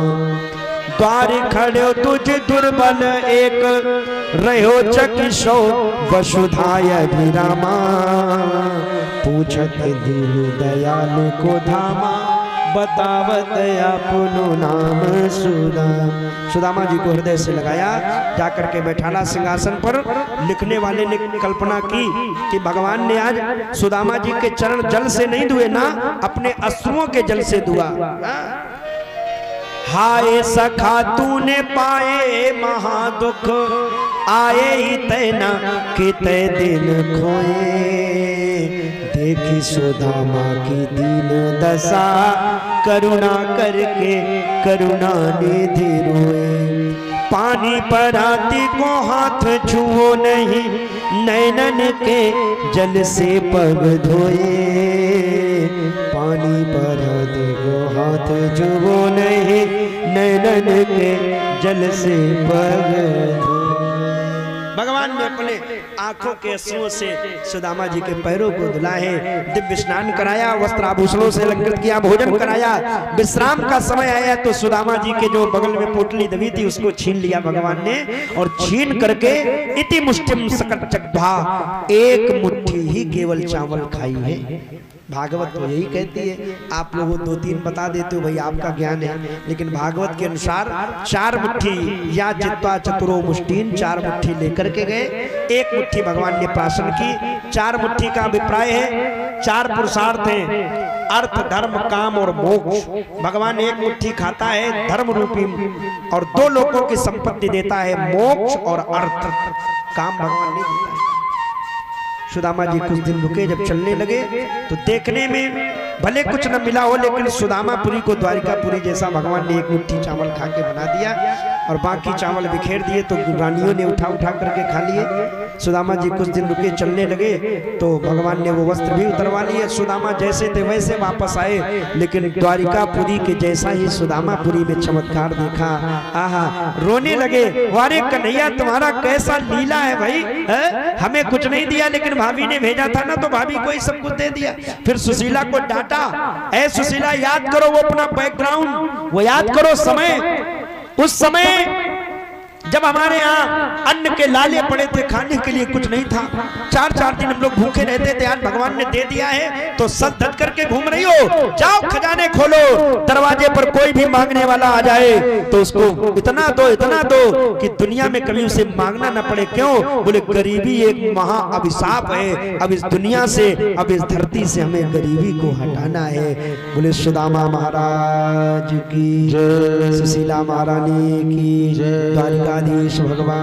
द्वार खड़ो तुझ दुर्बल एक, रहो चकिशो वसुधाय अभिरामा, पूछत दीन दयालु को धामा, बतावत अपनो नाम सुदामा। सुदामा जी को हृदय से लगाया, जाकर के बैठाला सिंहासन पर। लिखने वाले ने कल्पना की कि भगवान ने आज सुदामा जी के चरण जल से नहीं धुए ना, अपने अश्रुओं के जल से धुआ। हाय सखा तूने पाए महादुख, आए ही तैना कि तै दिन खोए, देखी सुदामा की दीन दशा, करुणा करके करुणा निधि रोए। पानी पर आती को हाथ छुओ नहीं, नैनन के जल से पग धोए, पानी पर आती को हाथ छुओ नहीं, नैनन के जल से पग धोए। भगवान ने अपने आंखों के अश्रुओं से सुदामा जी के पैरों को धुलाए, दिव्य स्नान कराया, वस्त्र आभूषणों से अलंकृत किया, भोजन कराया। विश्राम का समय आया तो सुदामा जी के जो बगल में पोटली दबी थी उसको छीन लिया भगवान ने, और छीन करके इति मुष्टिम सकट चक्धा, एक मुट्ठी ही केवल चावल खाई है। भागवत तो यही कहती है, आप लोगों दो तीन बता देते हो भाई आपका ज्ञान है, लेकिन भागवत के अनुसार 4 मुट्ठी या चित्वा चतुरो मुष्टिन, 4 मुट्ठी लेकर के गए, 1 मुट्ठी भगवान ने प्राशन की। 4 मुट्ठी का अभिप्राय है 4 पुरुषार्थ हैं, अर्थ धर्म काम और मोक्ष। भगवान 1 मुट्ठी खाता है धर्म रूपी और 2 लोगों की संपत्ति देता है, मोक्ष और अर्थ। काम भगवान नहीं देता है। सुदामा जी कुछ दिन रुके, जब चलने लगे तो देखने में भले कुछ न मिला हो, लेकिन सुदामापुरी को द्वारिकापुरी जैसा भगवान ने 1 मुट्ठी चावल खा के बना दिया, और बाकी चावल बिखेर दिए तो रानियों ने उठा उठा करके खा लिए। सुदामा जी कुछ दिन रुके, चलने लगे तो भगवान ने वो वस्त्र भी उतरवा लिए। सुदामा जैसे थे वैसे वापस आए, लेकिन द्वारिकापुरी के जैसा ही सुदामापुरी में चमत्कार देखा। आहा, रोने लगे, वारे कन्हैया तुम्हारा कैसा लीला है भाई, है? हमें कुछ नहीं दिया, लेकिन भाभी ने भेजा था ना तो भाभी को ही सब कुछ दे दिया। फिर सुशीला को डांटा, ऐ सुशीला याद करो वो अपना बैकग्राउंड, वो याद करो समय, उस समय जब हमारे यहाँ अन्न के लाले पड़े थे, खाने के लिए कुछ नहीं था, 4-4 दिन हम लोग भूखे रहते थे। आज भगवान ने दे दिया है तो सच धज करके घूम रही हो, जाओ खजाने खोलो, दरवाजे पर कोई भी मांगने वाला आ जाए तो उसको इतना दो कि दुनिया में कभी उसे मांगना न पड़े। क्यों? बोले गरीबी एक महा अभिशाप है, अब इस दुनिया से, अब इस धरती से हमें गरीबी को हटाना है। बोले सुदामा महाराज की जय, सुशीला महारानी की जय, द्वारिकाधीश भगवान।